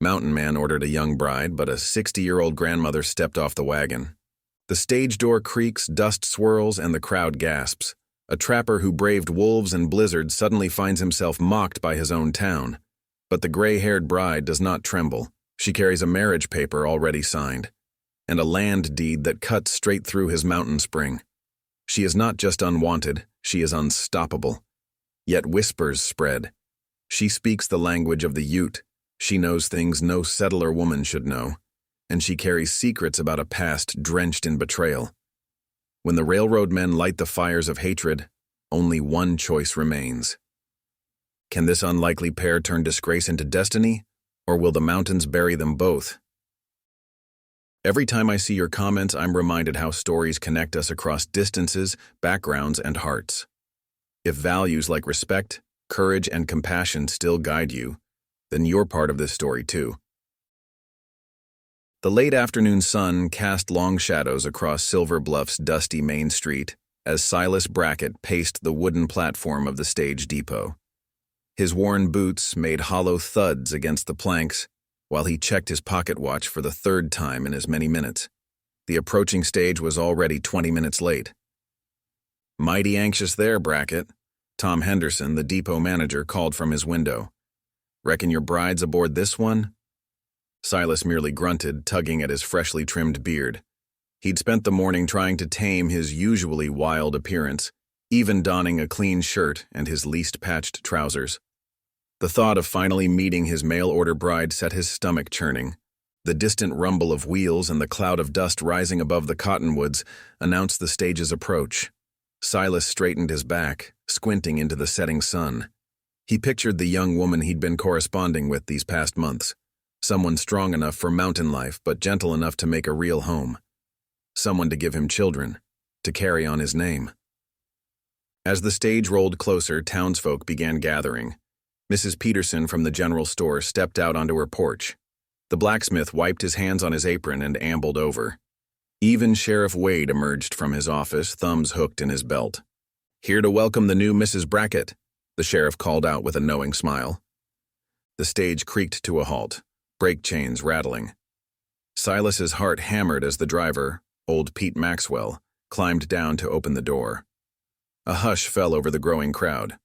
Mountain Man ordered a young bride, but a 60-year-old grandmother stepped off the wagon. The stage door creaks, dust swirls, and the crowd gasps. A trapper who braved wolves and blizzards suddenly finds himself mocked by his own town. But the gray-haired bride does not tremble. She carries a marriage paper already signed, and a land deed that cuts straight through his mountain spring. She is not just unwanted, she is unstoppable. Yet whispers spread. She speaks the language of the Ute. She knows things no settler woman should know, and she carries secrets about a past drenched in betrayal. When the railroad men light the fires of hatred, only one choice remains. Can this unlikely pair turn disgrace into destiny, or will the mountains bury them both? Every time I see your comments, I'm reminded how stories connect us across distances, backgrounds, and hearts. If values like respect, courage, and compassion still guide you, then you're part of this story too. The late afternoon sun cast long shadows across Silver Bluff's dusty main street as Silas Brackett paced the wooden platform of the stage depot. His worn boots made hollow thuds against the planks while he checked his pocket watch for the third time in as many minutes. The approaching stage was already 20 minutes late. "Mighty anxious there, Brackett," Tom Henderson, the depot manager, called from his window. "Reckon your bride's aboard this one?" Silas merely grunted, tugging at his freshly trimmed beard. He'd spent the morning trying to tame his usually wild appearance, even donning a clean shirt and his least patched trousers. The thought of finally meeting his mail-order bride set his stomach churning. The distant rumble of wheels and the cloud of dust rising above the cottonwoods announced the stage's approach. Silas straightened his back, squinting into the setting sun. He pictured the young woman he'd been corresponding with these past months. Someone strong enough for mountain life, but gentle enough to make a real home. Someone to give him children, to carry on his name. As the stage rolled closer, townsfolk began gathering. Mrs. Peterson from the general store stepped out onto her porch. The blacksmith wiped his hands on his apron and ambled over. Even Sheriff Wade emerged from his office, thumbs hooked in his belt. "Here to welcome the new Mrs. Brackett," the sheriff called out with a knowing smile. The stage creaked to a halt, brake chains rattling. Silas's heart hammered as the driver, old Pete Maxwell, climbed down to open the door. A hush fell over the growing crowd.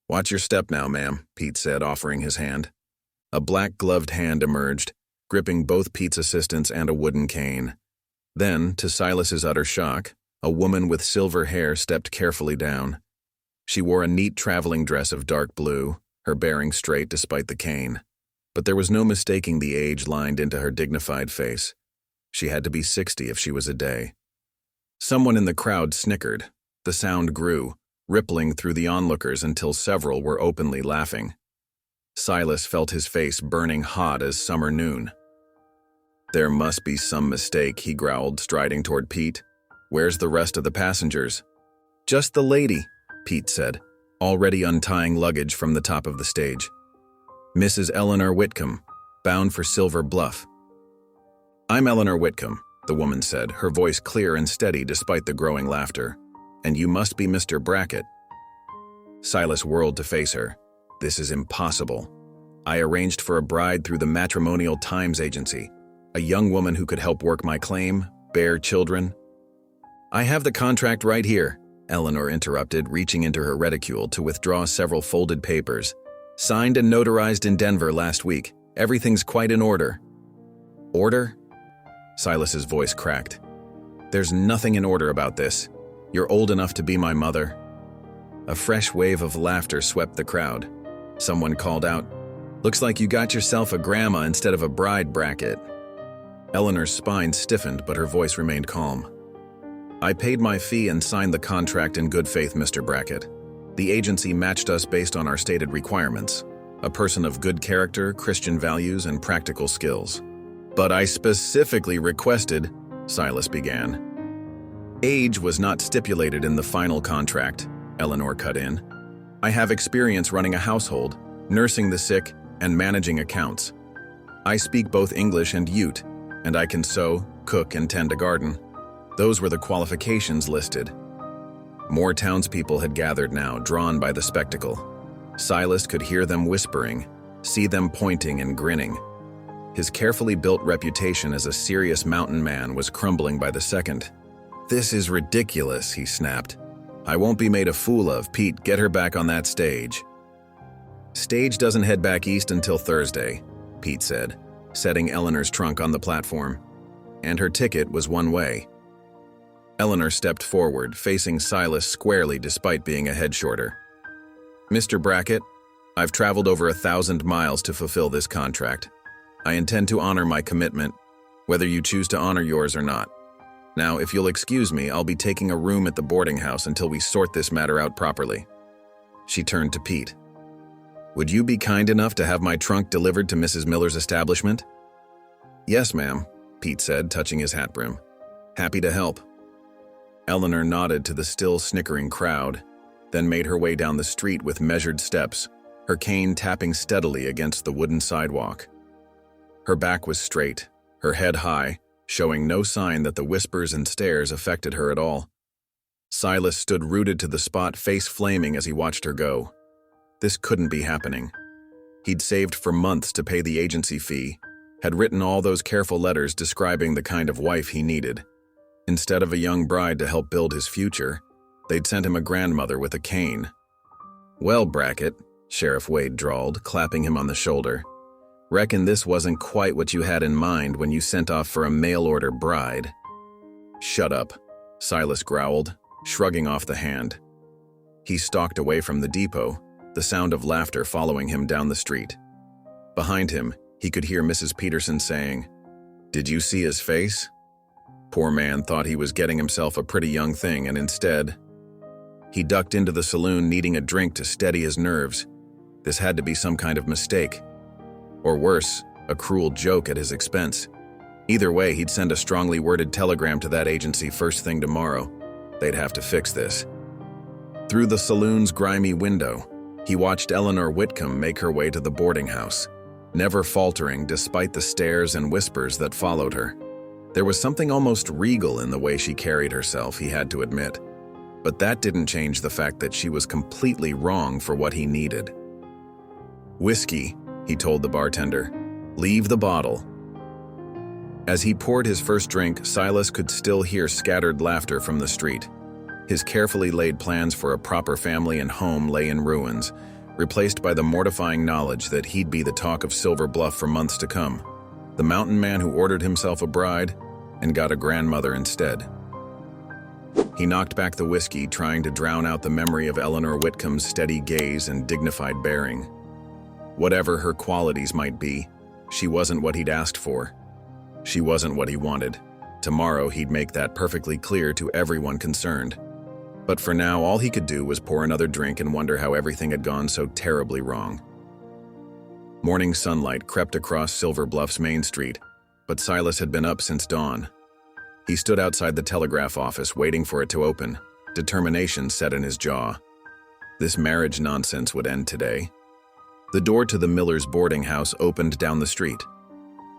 "Watch your step now, ma'am," Pete said, offering his hand. A black-gloved hand emerged, gripping both Pete's assistants and a wooden cane. Then, to Silas's utter shock, a woman with silver hair stepped carefully down. She wore a neat traveling dress of dark blue, her bearing straight despite the cane. But there was no mistaking the age lined into her dignified face. She had to be 60 if she was a day. Someone in the crowd snickered. The sound grew, rippling through the onlookers until several were openly laughing. Silas felt his face burning hot as summer noon. "There must be some mistake," he growled, striding toward Pete. "Where's the rest of the passengers?" "Just the lady," Pete said, already untying luggage from the top of the stage. "Mrs. Eleanor Whitcomb, bound for Silver Bluff." "I'm Eleanor Whitcomb," the woman said, her voice clear and steady despite the growing laughter. "And you must be Mr. Brackett." Silas whirled to face her. "This is impossible. I arranged for a bride through the Matrimonial Times Agency, a young woman who could help work my claim, bear children." "I have the contract right here," Eleanor interrupted, reaching into her reticule to withdraw several folded papers. "Signed and notarized in Denver last week. Everything's quite in order." "Order?" Silas's voice cracked. "There's nothing in order about this. You're old enough to be my mother." A fresh wave of laughter swept the crowd. Someone called out, "Looks like you got yourself a grandma instead of a bride, Brackett." Eleanor's spine stiffened, but her voice remained calm. "I paid my fee and signed the contract in good faith, Mr. Brackett. The agency matched us based on our stated requirements, a person of good character, Christian values, and practical skills. But I specifically requested," Silas began. "Age was not stipulated in the final contract," Eleanor cut in. "I have experience running a household, nursing the sick, and managing accounts. I speak both English and Ute, and I can sew, cook, and tend a garden. Those were the qualifications listed." More townspeople had gathered now, drawn by the spectacle. Silas could hear them whispering, see them pointing and grinning. His carefully built reputation as a serious mountain man was crumbling by the second. "This is ridiculous," he snapped. "I won't be made a fool of. Pete, get her back on that stage." "Stage doesn't head back east until Thursday," Pete said, setting Eleanor's trunk on the platform. "And her ticket was one way." Eleanor stepped forward, facing Silas squarely despite being a head shorter. "Mr. Brackett, I've traveled over 1,000 miles to fulfill this contract. I intend to honor my commitment, whether you choose to honor yours or not. Now, if you'll excuse me, I'll be taking a room at the boarding house until we sort this matter out properly." She turned to Pete. "Would you be kind enough to have my trunk delivered to Mrs. Miller's establishment?" "Yes, ma'am," Pete said, touching his hat brim. "Happy to help." Eleanor nodded to the still snickering crowd, then made her way down the street with measured steps, her cane tapping steadily against the wooden sidewalk. Her back was straight, her head high, showing no sign that the whispers and stares affected her at all. Silas stood rooted to the spot, face flaming as he watched her go. This couldn't be happening. He'd saved for months to pay the agency fee, had written all those careful letters describing the kind of wife he needed. Instead of a young bride to help build his future, they'd sent him a grandmother with a cane. "Well, Brackett," Sheriff Wade drawled, clapping him on the shoulder, "reckon this wasn't quite what you had in mind when you sent off for a mail-order bride." "Shut up," Silas growled, shrugging off the hand. He stalked away from the depot, the sound of laughter following him down the street. Behind him, he could hear Mrs. Peterson saying, "Did you see his face?" Poor man thought he was getting himself a pretty young thing, and instead, he ducked into the saloon needing a drink to steady his nerves. This had to be some kind of mistake. Or worse, a cruel joke at his expense. Either way, he'd send a strongly worded telegram to that agency first thing tomorrow. They'd have to fix this. Through the saloon's grimy window, he watched Eleanor Whitcomb make her way to the boarding house, never faltering despite the stares and whispers that followed her. There was something almost regal in the way she carried herself, he had to admit. But that didn't change the fact that she was completely wrong for what he needed. "Whiskey," he told the bartender. "Leave the bottle." As he poured his first drink, Silas could still hear scattered laughter from the street. His carefully laid plans for a proper family and home lay in ruins, replaced by the mortifying knowledge that he'd be the talk of Silver Bluff for months to come. The mountain man who ordered himself a bride and got a grandmother instead. He knocked back the whiskey, trying to drown out the memory of Eleanor Whitcomb's steady gaze and dignified bearing. Whatever her qualities might be, she wasn't what he'd asked for. She wasn't what he wanted. Tomorrow he'd make that perfectly clear to everyone concerned. But for now, all he could do was pour another drink and wonder how everything had gone so terribly wrong. Morning sunlight crept across Silver Bluff's Main Street, but Silas had been up since dawn. He stood outside the telegraph office waiting for it to open, determination set in his jaw. This marriage nonsense would end today. The door to the Millers' boarding house opened down the street.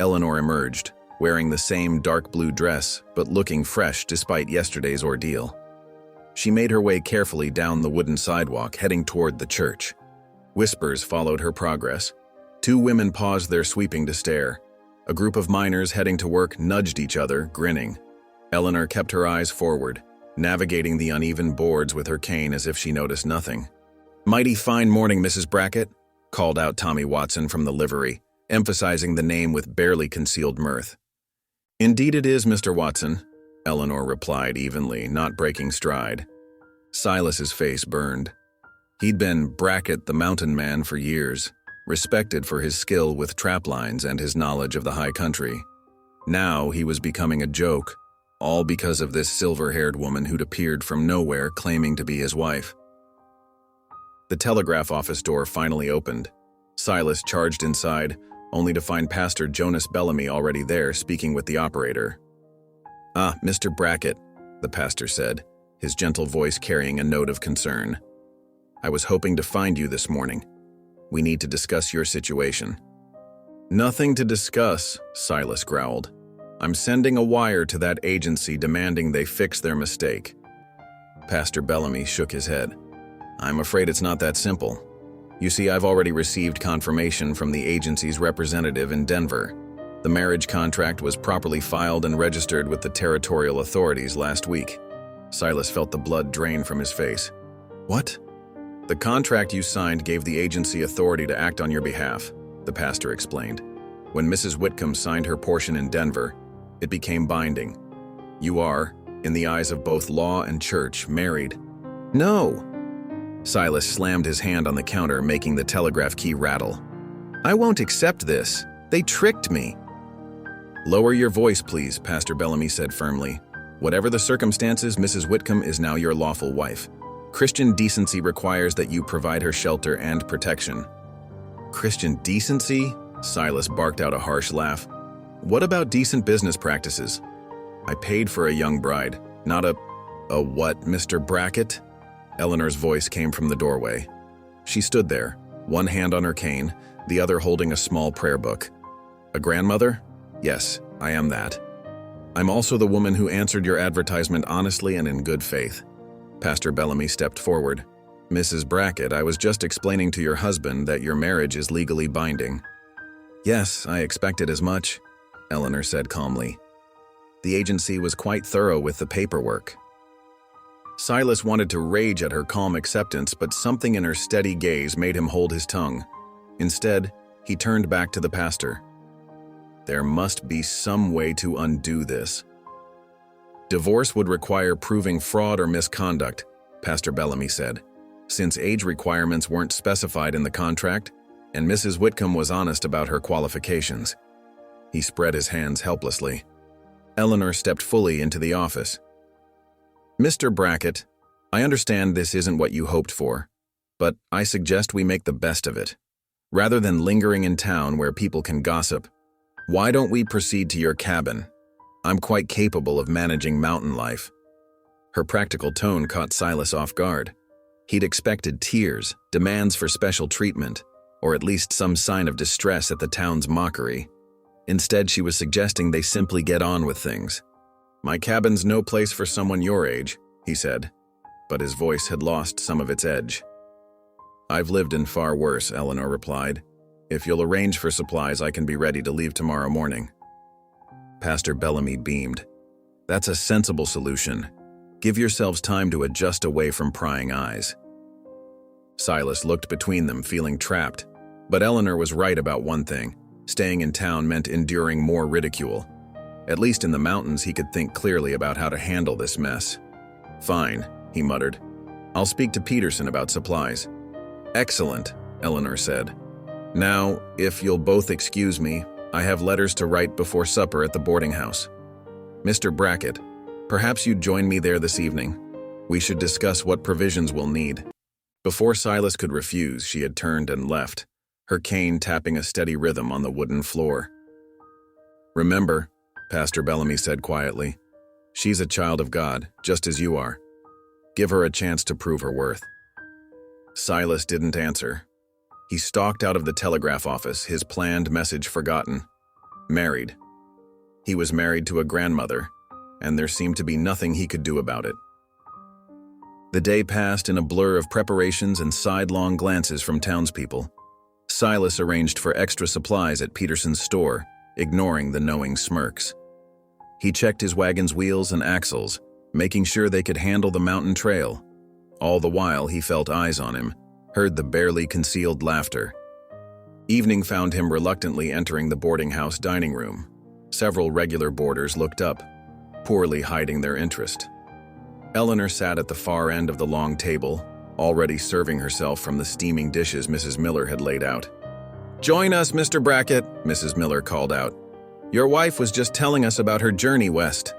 Eleanor emerged, wearing the same dark blue dress, but looking fresh despite yesterday's ordeal. She made her way carefully down the wooden sidewalk, heading toward the church. Whispers followed her progress. Two women paused their sweeping to stare. A group of miners heading to work nudged each other, grinning. Eleanor kept her eyes forward, navigating the uneven boards with her cane as if she noticed nothing. "Mighty fine morning, Mrs. Brackett," called out Tommy Watson from the livery, emphasizing the name with barely concealed mirth. "Indeed it is, Mr. Watson," Eleanor replied evenly, not breaking stride. Silas's face burned. He'd been Brackett the mountain man for years, respected for his skill with traplines and his knowledge of the high country. Now he was becoming a joke, all because of this silver-haired woman who'd appeared from nowhere claiming to be his wife. The telegraph office door finally opened. Silas charged inside, only to find Pastor Jonas Bellamy already there speaking with the operator. "Ah, Mr. Brackett," the pastor said, his gentle voice carrying a note of concern. "I was hoping to find you this morning. We need to discuss your situation." "Nothing to discuss," Silas growled. "I'm sending a wire to that agency demanding they fix their mistake." Pastor Bellamy shook his head. "I'm afraid it's not that simple. You see, I've already received confirmation from the agency's representative in Denver. The marriage contract was properly filed and registered with the territorial authorities last week. Silas felt the blood drain from his face. What? The contract you signed gave the agency authority to act on your behalf, the pastor explained. When Mrs. Whitcomb signed her portion in Denver, it became binding. You are, in the eyes of both law and church, married. No! Silas slammed his hand on the counter, making the telegraph key rattle. I won't accept this. They tricked me. Lower your voice, please, Pastor Bellamy said firmly. Whatever the circumstances, Mrs. Whitcomb is now your lawful wife. Christian decency requires that you provide her shelter and protection. Christian decency? Silas barked out a harsh laugh. What about decent business practices? I paid for a young bride, not a what, Mr. Brackett? Eleanor's voice came from the doorway. She stood there, one hand on her cane, the other holding a small prayer book. A grandmother? Yes, I am that. I'm also the woman who answered your advertisement honestly and in good faith. Pastor Bellamy stepped forward. Mrs. Brackett, I was just explaining to your husband that your marriage is legally binding. Yes, I expected as much, Eleanor said calmly. The agency was quite thorough with the paperwork. Silas wanted to rage at her calm acceptance, but something in her steady gaze made him hold his tongue. Instead, he turned back to the pastor. There must be some way to undo this. Divorce would require proving fraud or misconduct, Pastor Bellamy said, since age requirements weren't specified in the contract, and Mrs. Whitcomb was honest about her qualifications. He spread his hands helplessly. Eleanor stepped fully into the office. Mr. Brackett, I understand this isn't what you hoped for, but I suggest we make the best of it. Rather than lingering in town where people can gossip, why don't we proceed to your cabin? I'm quite capable of managing mountain life. Her practical tone caught Silas off guard. He'd expected tears, demands for special treatment, or at least some sign of distress at the town's mockery. Instead, she was suggesting they simply get on with things. My cabin's no place for someone your age, he said, but his voice had lost some of its edge. I've lived in far worse, Eleanor replied. If you'll arrange for supplies, I can be ready to leave tomorrow morning. Pastor Bellamy beamed. That's a sensible solution. Give yourselves time to adjust away from prying eyes. Silas looked between them, feeling trapped. But Eleanor was right about one thing. Staying in town meant enduring more ridicule. At least in the mountains, he could think clearly about how to handle this mess. Fine, he muttered. I'll speak to Peterson about supplies. Excellent, Eleanor said. Now, if you'll both excuse me, I have letters to write before supper at the boarding house. Mr. Brackett, perhaps you'd join me there this evening. We should discuss what provisions we'll need. Before Silas could refuse, she had turned and left, her cane tapping a steady rhythm on the wooden floor. Remember, Pastor Bellamy said quietly, she's a child of God, just as you are. Give her a chance to prove her worth. Silas didn't answer. He stalked out of the telegraph office, his planned message forgotten. Married. He was married to a grandmother, and there seemed to be nothing he could do about it. The day passed in a blur of preparations and sidelong glances from townspeople. Silas arranged for extra supplies at Peterson's store, ignoring the knowing smirks. He checked his wagon's wheels and axles, making sure they could handle the mountain trail. All the while, he felt eyes on him, heard the barely concealed laughter. Evening found him reluctantly entering the boarding house dining room. Several regular boarders looked up, poorly hiding their interest. Eleanor sat at the far end of the long table, already serving herself from the steaming dishes Mrs. Miller had laid out. "Join us, Mr. Brackett," Mrs. Miller called out. "Your wife was just telling us about her journey west."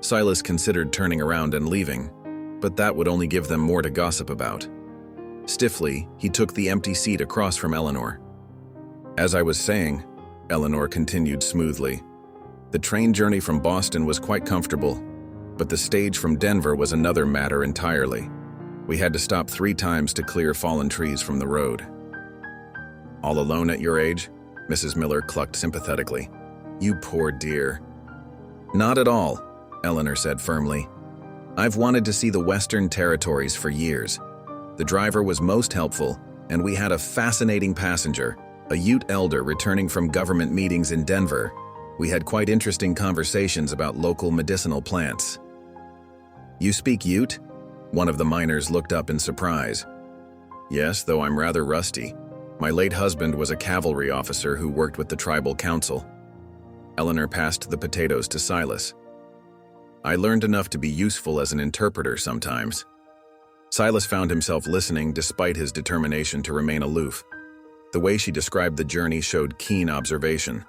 Silas considered turning around and leaving, but that would only give them more to gossip about. Stiffly, he took the empty seat across from Eleanor. "As I was saying," Eleanor continued smoothly, "the train journey from Boston was quite comfortable, but the stage from Denver was another matter entirely. We had to stop 3 times to clear fallen trees from the road." "All alone at your age?" Mrs. Miller clucked sympathetically. "You poor dear." "Not at all," Eleanor said firmly. "I've wanted to see the Western Territories for years. The driver was most helpful, and we had a fascinating passenger, a Ute elder returning from government meetings in Denver. We had quite interesting conversations about local medicinal plants. "You speak Ute?" One of the miners looked up in surprise. "Yes, though I'm rather rusty. My late husband was a cavalry officer who worked with the tribal council." Eleanor passed the potatoes to Silas. "I learned enough to be useful as an interpreter sometimes." Silas found himself listening despite his determination to remain aloof. The way she described the journey showed keen observation,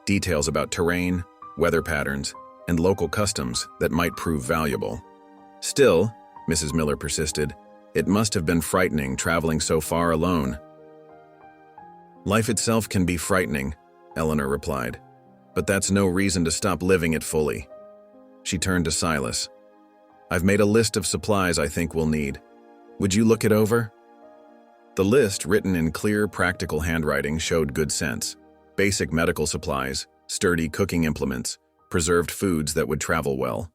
details about terrain, weather patterns, and local customs that might prove valuable. "Still," Mrs. Miller persisted, "it must have been frightening traveling so far alone." "Life itself can be frightening," Eleanor replied, "but that's no reason to stop living it fully." She turned to Silas. "I've made a list of supplies I think we'll need. Would you look it over?" The list, written in clear, practical handwriting, showed good sense. Basic medical supplies, sturdy cooking implements, preserved foods that would travel well.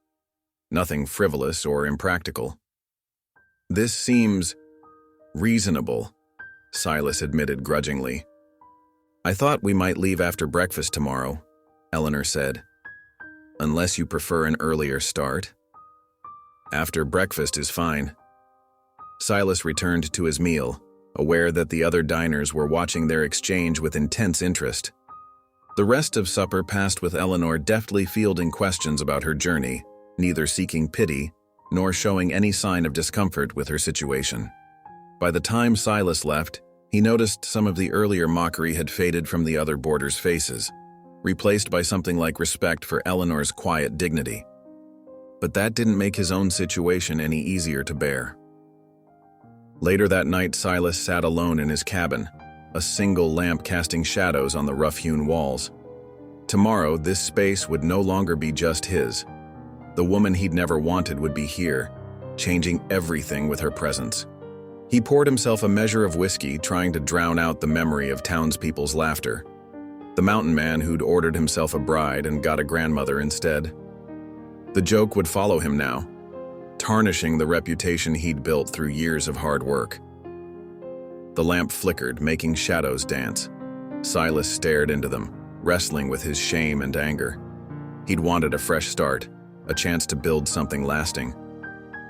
Nothing frivolous or impractical. "This seems reasonable," Silas admitted grudgingly. "I thought we might leave after breakfast tomorrow," Eleanor said. "Unless you prefer an earlier start?" "After breakfast is fine." Silas returned to his meal, aware that the other diners were watching their exchange with intense interest. The rest of supper passed with Eleanor deftly fielding questions about her journey, neither seeking pity nor showing any sign of discomfort with her situation. By the time Silas left, he noticed some of the earlier mockery had faded from the other boarders' faces, replaced by something like respect for Eleanor's quiet dignity. But that didn't make his own situation any easier to bear. Later that night, Silas sat alone in his cabin, a single lamp casting shadows on the rough-hewn walls. Tomorrow, this space would no longer be just his. The woman he'd never wanted would be here, changing everything with her presence. He poured himself a measure of whiskey, trying to drown out the memory of townspeople's laughter. The mountain man who'd ordered himself a bride and got a grandmother instead. The joke would follow him now, tarnishing the reputation he'd built through years of hard work. The lamp flickered, making shadows dance. Silas stared into them, wrestling with his shame and anger. He'd wanted a fresh start, a chance to build something lasting.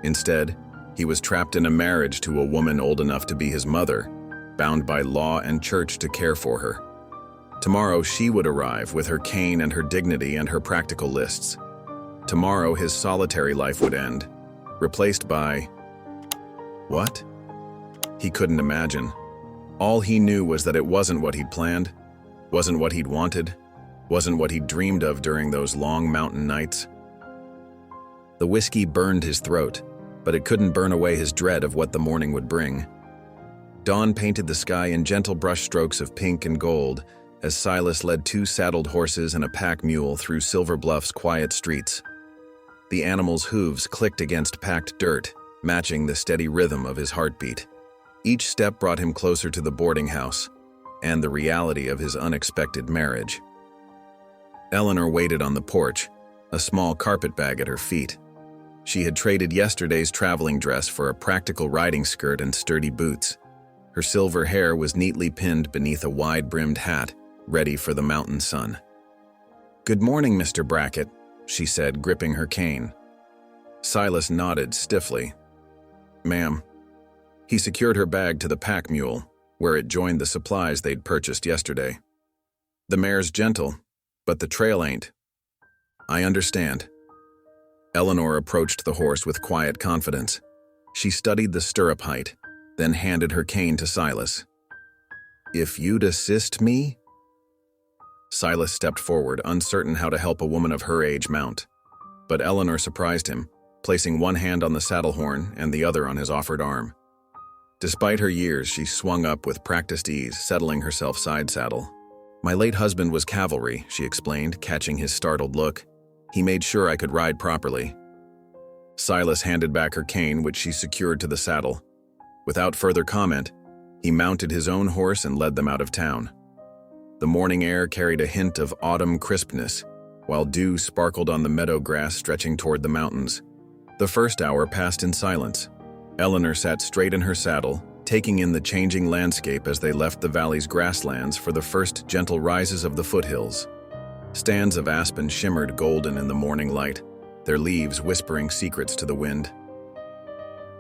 Instead, he was trapped in a marriage to a woman old enough to be his mother, bound by law and church to care for her. Tomorrow she would arrive with her cane and her dignity and her practical lists. Tomorrow his solitary life would end, replaced by… what? He couldn't imagine. All he knew was that it wasn't what he'd planned, wasn't what he'd wanted, wasn't what he'd dreamed of during those long mountain nights. The whiskey burned his throat, but it couldn't burn away his dread of what the morning would bring. Dawn painted the sky in gentle brushstrokes of pink and gold as Silas led 2 saddled horses and a pack mule through Silver Bluff's quiet streets. The animal's hooves clicked against packed dirt, matching the steady rhythm of his heartbeat. Each step brought him closer to the boarding house and the reality of his unexpected marriage. Eleanor waited on the porch, a small carpetbag at her feet. She had traded yesterday's traveling dress for a practical riding skirt and sturdy boots. Her silver hair was neatly pinned beneath a wide-brimmed hat, ready for the mountain sun. "Good morning, Mr. Brackett," she said, gripping her cane. Silas nodded stiffly. "Ma'am." He secured her bag to the pack mule, where it joined the supplies they'd purchased yesterday. "The mare's gentle, but the trail ain't." "I understand." Eleanor approached the horse with quiet confidence. She studied the stirrup height, then handed her cane to Silas. "If you'd assist me?" Silas stepped forward, uncertain how to help a woman of her age mount. But Eleanor surprised him, placing one hand on the saddle horn and the other on his offered arm. Despite her years, she swung up with practiced ease, settling herself side saddle. "My late husband was cavalry," she explained, catching his startled look. "He made sure I could ride properly." Silas handed back her cane, which she secured to the saddle. Without further comment, he mounted his own horse and led them out of town. The morning air carried a hint of autumn crispness, while dew sparkled on the meadow grass stretching toward the mountains. The first hour passed in silence. Eleanor sat straight in her saddle, taking in the changing landscape as they left the valley's grasslands for the first gentle rises of the foothills. Stands of aspen shimmered golden in the morning light, their leaves whispering secrets to the wind.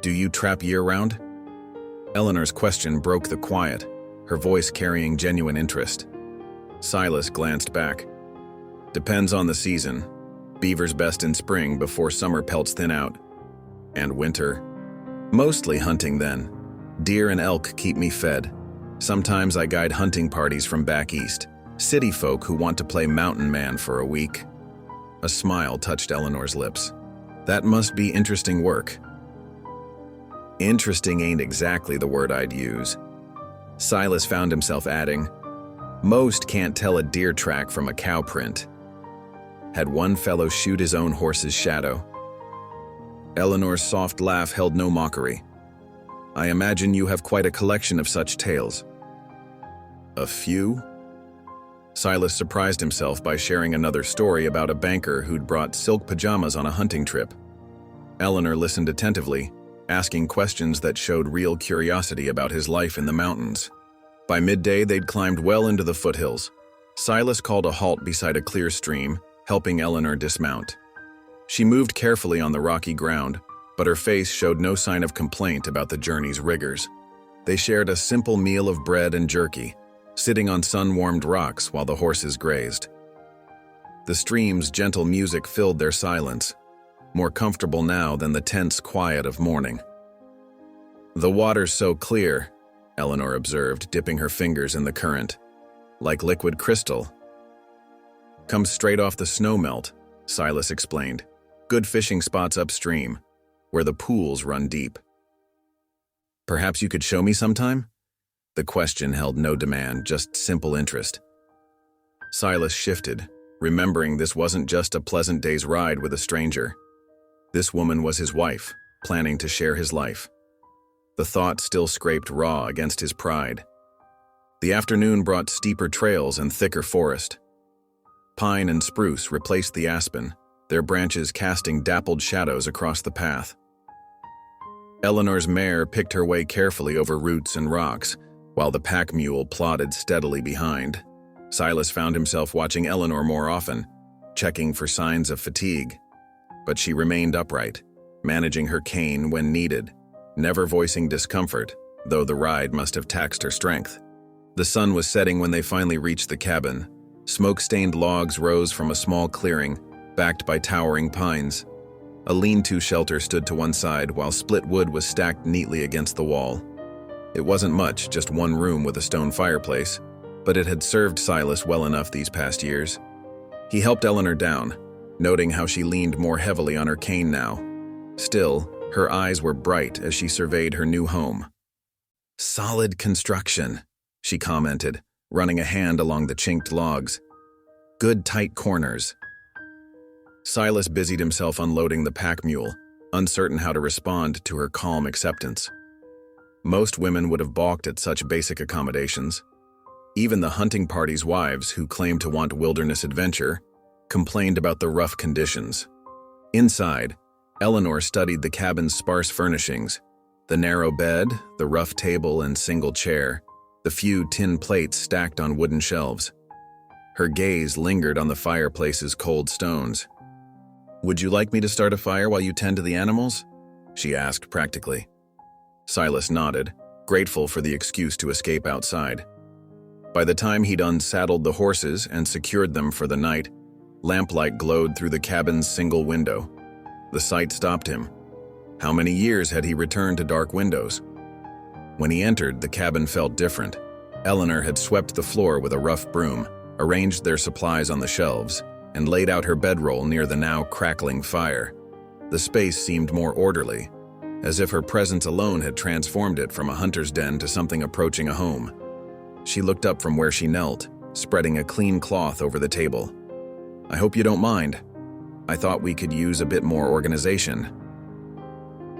"Do you trap year-round?" Eleanor's question broke the quiet, her voice carrying genuine interest. Silas glanced back. "Depends on the season. Beaver's best in spring before summer pelts thin out. And winter. Mostly hunting then. Deer and elk keep me fed. Sometimes I guide hunting parties from back east. City folk who want to play mountain man for a week." A smile touched Eleanor's lips. "That must be interesting work." "Interesting ain't exactly the word I'd use." Silas found himself adding, "Most can't tell a deer track from a cow print." Had one fellow shoot his own horse's shadow? Eleanor's soft laugh held no mockery. "I imagine you have quite a collection of such tales." "A few?" Silas surprised himself by sharing another story about a banker who'd brought silk pajamas on a hunting trip. Eleanor listened attentively, asking questions that showed real curiosity about his life in the mountains. By midday, they'd climbed well into the foothills. Silas called a halt beside a clear stream, helping Eleanor dismount. She moved carefully on the rocky ground, but her face showed no sign of complaint about the journey's rigors. They shared a simple meal of bread and jerky, sitting on sun-warmed rocks while the horses grazed. The stream's gentle music filled their silence, more comfortable now than the tense quiet of morning. "The water's so clear," Eleanor observed, dipping her fingers in the current. "Like liquid crystal." "Comes straight off the snowmelt," Silas explained. "Good fishing spots upstream, where the pools run deep." "Perhaps you could show me sometime?" The question held no demand, just simple interest. Silas shifted, remembering this wasn't just a pleasant day's ride with a stranger. This woman was his wife, planning to share his life. The thought still scraped raw against his pride. The afternoon brought steeper trails and thicker forest. Pine and spruce replaced the aspen, their branches casting dappled shadows across the path. Eleanor's mare picked her way carefully over roots and rocks, while the pack mule plodded steadily behind. Silas found himself watching Eleanor more often, checking for signs of fatigue. But she remained upright, managing her cane when needed, never voicing discomfort, though the ride must have taxed her strength. The sun was setting when they finally reached the cabin. Smoke-stained logs rose from a small clearing, backed by towering pines. A lean-to shelter stood to one side, while split wood was stacked neatly against the wall. It wasn't much, just one room with a stone fireplace, but it had served Silas well enough these past years. He helped Eleanor down, noting how she leaned more heavily on her cane now. Still, her eyes were bright as she surveyed her new home. "Solid construction," she commented, running a hand along the chinked logs. "Good tight corners." Silas busied himself unloading the pack mule, uncertain how to respond to her calm acceptance. Most women would have balked at such basic accommodations. Even the hunting party's wives, who claimed to want wilderness adventure, complained about the rough conditions. Inside, Eleanor studied the cabin's sparse furnishings: the narrow bed, the rough table and single chair, the few tin plates stacked on wooden shelves. Her gaze lingered on the fireplace's cold stones. "Would you like me to start a fire while you tend to the animals?" she asked practically. Silas nodded, grateful for the excuse to escape outside. By the time he'd unsaddled the horses and secured them for the night, lamplight glowed through the cabin's single window. The sight stopped him. How many years had he returned to dark windows? When he entered, the cabin felt different. Eleanor had swept the floor with a rough broom, arranged their supplies on the shelves, and laid out her bedroll near the now crackling fire. The space seemed more orderly, as if her presence alone had transformed it from a hunter's den to something approaching a home. She looked up from where she knelt, spreading a clean cloth over the table. "I hope you don't mind. I thought we could use a bit more organization."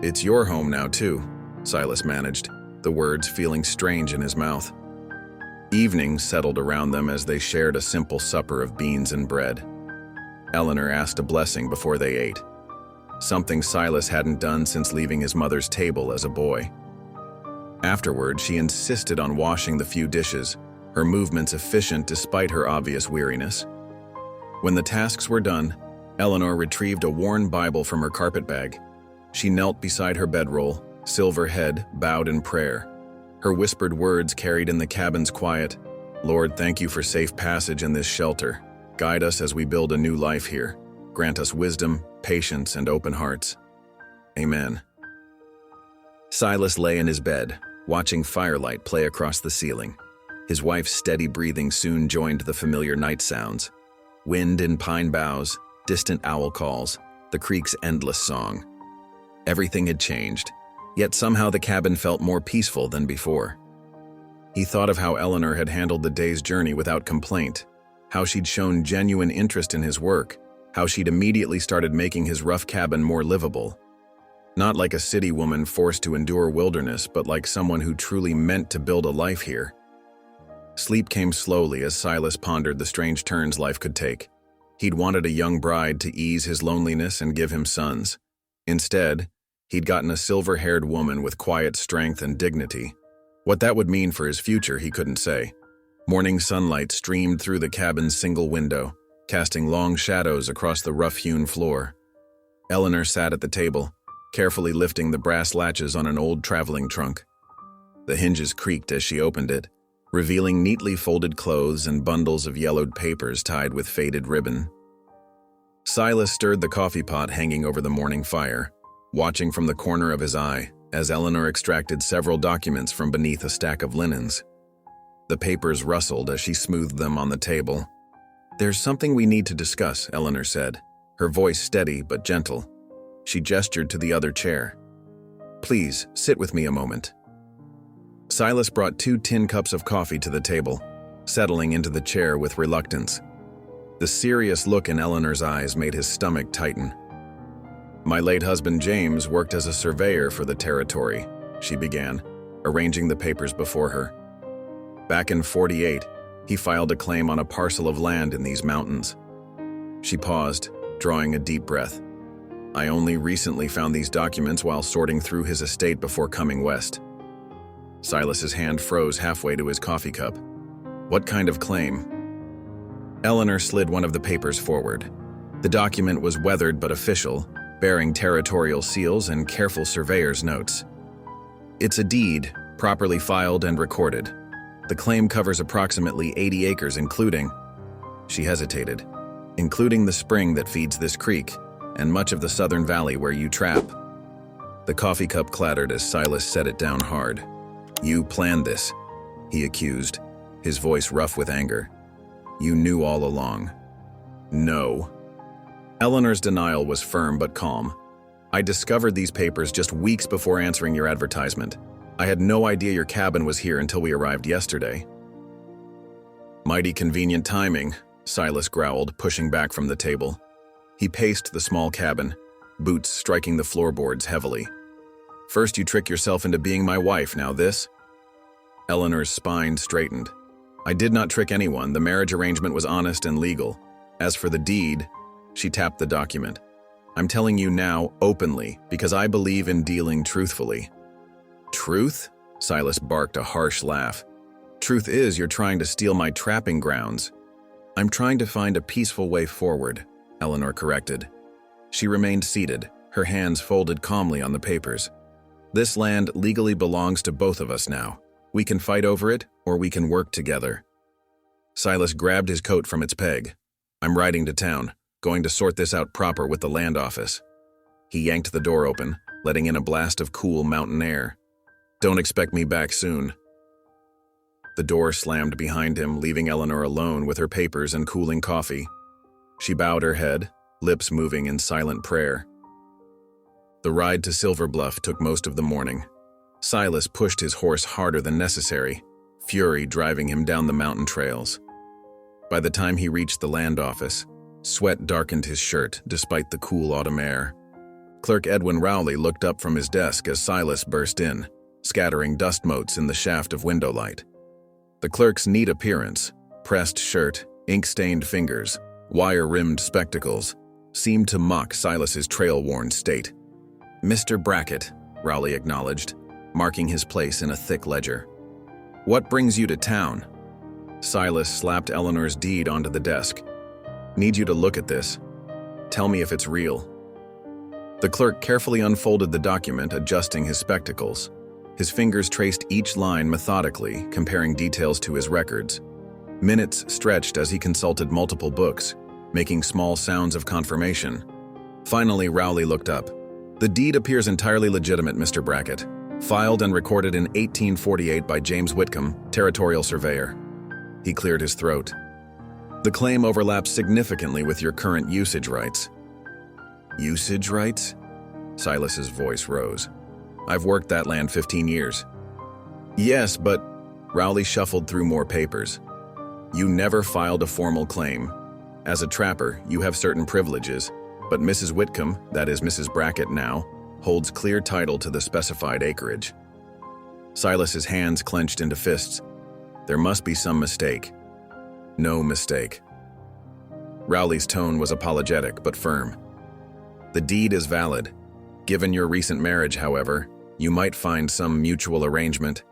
"It's your home now, too," Silas managed, the words feeling strange in his mouth. Evening settled around them as they shared a simple supper of beans and bread. Eleanor asked a blessing before they ate. something Silas hadn't done since leaving his mother's table as a boy. Afterward, she insisted on washing the few dishes, her movements efficient despite her obvious weariness. When the tasks were done, Eleanor retrieved a worn Bible from her carpet bag. She knelt beside her bedroll, silver head bowed in prayer. Her whispered words carried in the cabin's quiet, "Lord, thank you for safe passage in this shelter. Guide us as we build a new life here. Grant us wisdom, patience, and open hearts. Amen." Silas lay in his bed, watching firelight play across the ceiling. His wife's steady breathing soon joined the familiar night sounds. Wind in pine boughs, distant owl calls, the creek's endless song. Everything had changed, yet somehow the cabin felt more peaceful than before. He thought of how Eleanor had handled the day's journey without complaint, how she'd shown genuine interest in his work, how she'd immediately started making his rough cabin more livable. Not like a city woman forced to endure wilderness, but like someone who truly meant to build a life here. Sleep came slowly as Silas pondered the strange turns life could take. He'd wanted a young bride to ease his loneliness and give him sons. Instead, he'd gotten a silver-haired woman with quiet strength and dignity. What that would mean for his future, he couldn't say. Morning sunlight streamed through the cabin's single window, casting long shadows across the rough-hewn floor. Eleanor sat at the table, carefully lifting the brass latches on an old traveling trunk. The hinges creaked as she opened it, revealing neatly folded clothes and bundles of yellowed papers tied with faded ribbon. Silas stirred the coffee pot hanging over the morning fire, watching from the corner of his eye as Eleanor extracted several documents from beneath a stack of linens. The papers rustled as she smoothed them on the table. "There's something we need to discuss," Eleanor said, her voice steady but gentle. She gestured to the other chair. "Please, sit with me a moment." Silas brought 2 tin cups of coffee to the table, settling into the chair with reluctance. The serious look in Eleanor's eyes made his stomach tighten. "My late husband James worked as a surveyor for the territory," she began, arranging the papers before her. "Back in '48, he filed a claim on a parcel of land in these mountains." She paused, drawing a deep breath. "I only recently found these documents while sorting through his estate before coming west." Silas's hand froze halfway to his coffee cup. "What kind of claim?" Eleanor slid one of the papers forward. The document was weathered but official, bearing territorial seals and careful surveyor's notes. "It's a deed, properly filed and recorded. The claim covers approximately 80 acres including—" She hesitated. "Including the spring that feeds this creek, and much of the southern valley where you trap." The coffee cup clattered as Silas set it down hard. "You planned this," he accused, his voice rough with anger. "You knew all along." "No." Eleanor's denial was firm but calm. "I discovered these papers just weeks before answering your advertisement. I had no idea your cabin was here until we arrived yesterday." "Mighty convenient timing," Silas growled, pushing back from the table. He paced the small cabin, boots striking the floorboards heavily. "First you trick yourself into being my wife, now this?" Eleanor's spine straightened. "I did not trick anyone. The marriage arrangement was honest and legal. As for the deed," she tapped the document, "I'm telling you now, openly, because I believe in dealing truthfully." "Truth?" Silas barked a harsh laugh. "Truth is you're trying to steal my trapping grounds." "I'm trying to find a peaceful way forward," Eleanor corrected. She remained seated, her hands folded calmly on the papers. "This land legally belongs to both of us now. We can fight over it, or we can work together." Silas grabbed his coat from its peg. "I'm riding to town, going to sort this out proper with the land office." He yanked the door open, letting in a blast of cool mountain air. "Don't expect me back soon." The door slammed behind him, leaving Eleanor alone with her papers and cooling coffee. She bowed her head, lips moving in silent prayer. The ride to Silver Bluff took most of the morning. Silas pushed his horse harder than necessary, fury driving him down the mountain trails. By the time he reached the land office, sweat darkened his shirt despite the cool autumn air. Clerk Edwin Rowley looked up from his desk as Silas burst in, scattering dust motes in the shaft of window light. The clerk's neat appearance, pressed shirt, ink-stained fingers, wire-rimmed spectacles, seemed to mock Silas's trail-worn state. "Mr. Brackett," Rowley acknowledged, marking his place in a thick ledger. "What brings you to town?" Silas slapped Eleanor's deed onto the desk. "Need you to look at this. Tell me if it's real." The clerk carefully unfolded the document, adjusting his spectacles. His fingers traced each line methodically, comparing details to his records. Minutes stretched as he consulted multiple books, making small sounds of confirmation. Finally, Rowley looked up. "The deed appears entirely legitimate, Mr. Brackett. Filed and recorded in 1848 by James Whitcomb, territorial surveyor." He cleared his throat. "The claim overlaps significantly with your current usage rights." "Usage rights?" Silas's voice rose. "I've worked that land 15 years. "Yes, but—" Rowley shuffled through more papers. "You never filed a formal claim. As a trapper, you have certain privileges, but Mrs. Whitcomb, that is Mrs. Brackett now, holds clear title to the specified acreage." Silas's hands clenched into fists. "There must be some mistake." "No mistake." Rowley's tone was apologetic but firm. "The deed is valid. Given your recent marriage, however, you might find some mutual arrangement."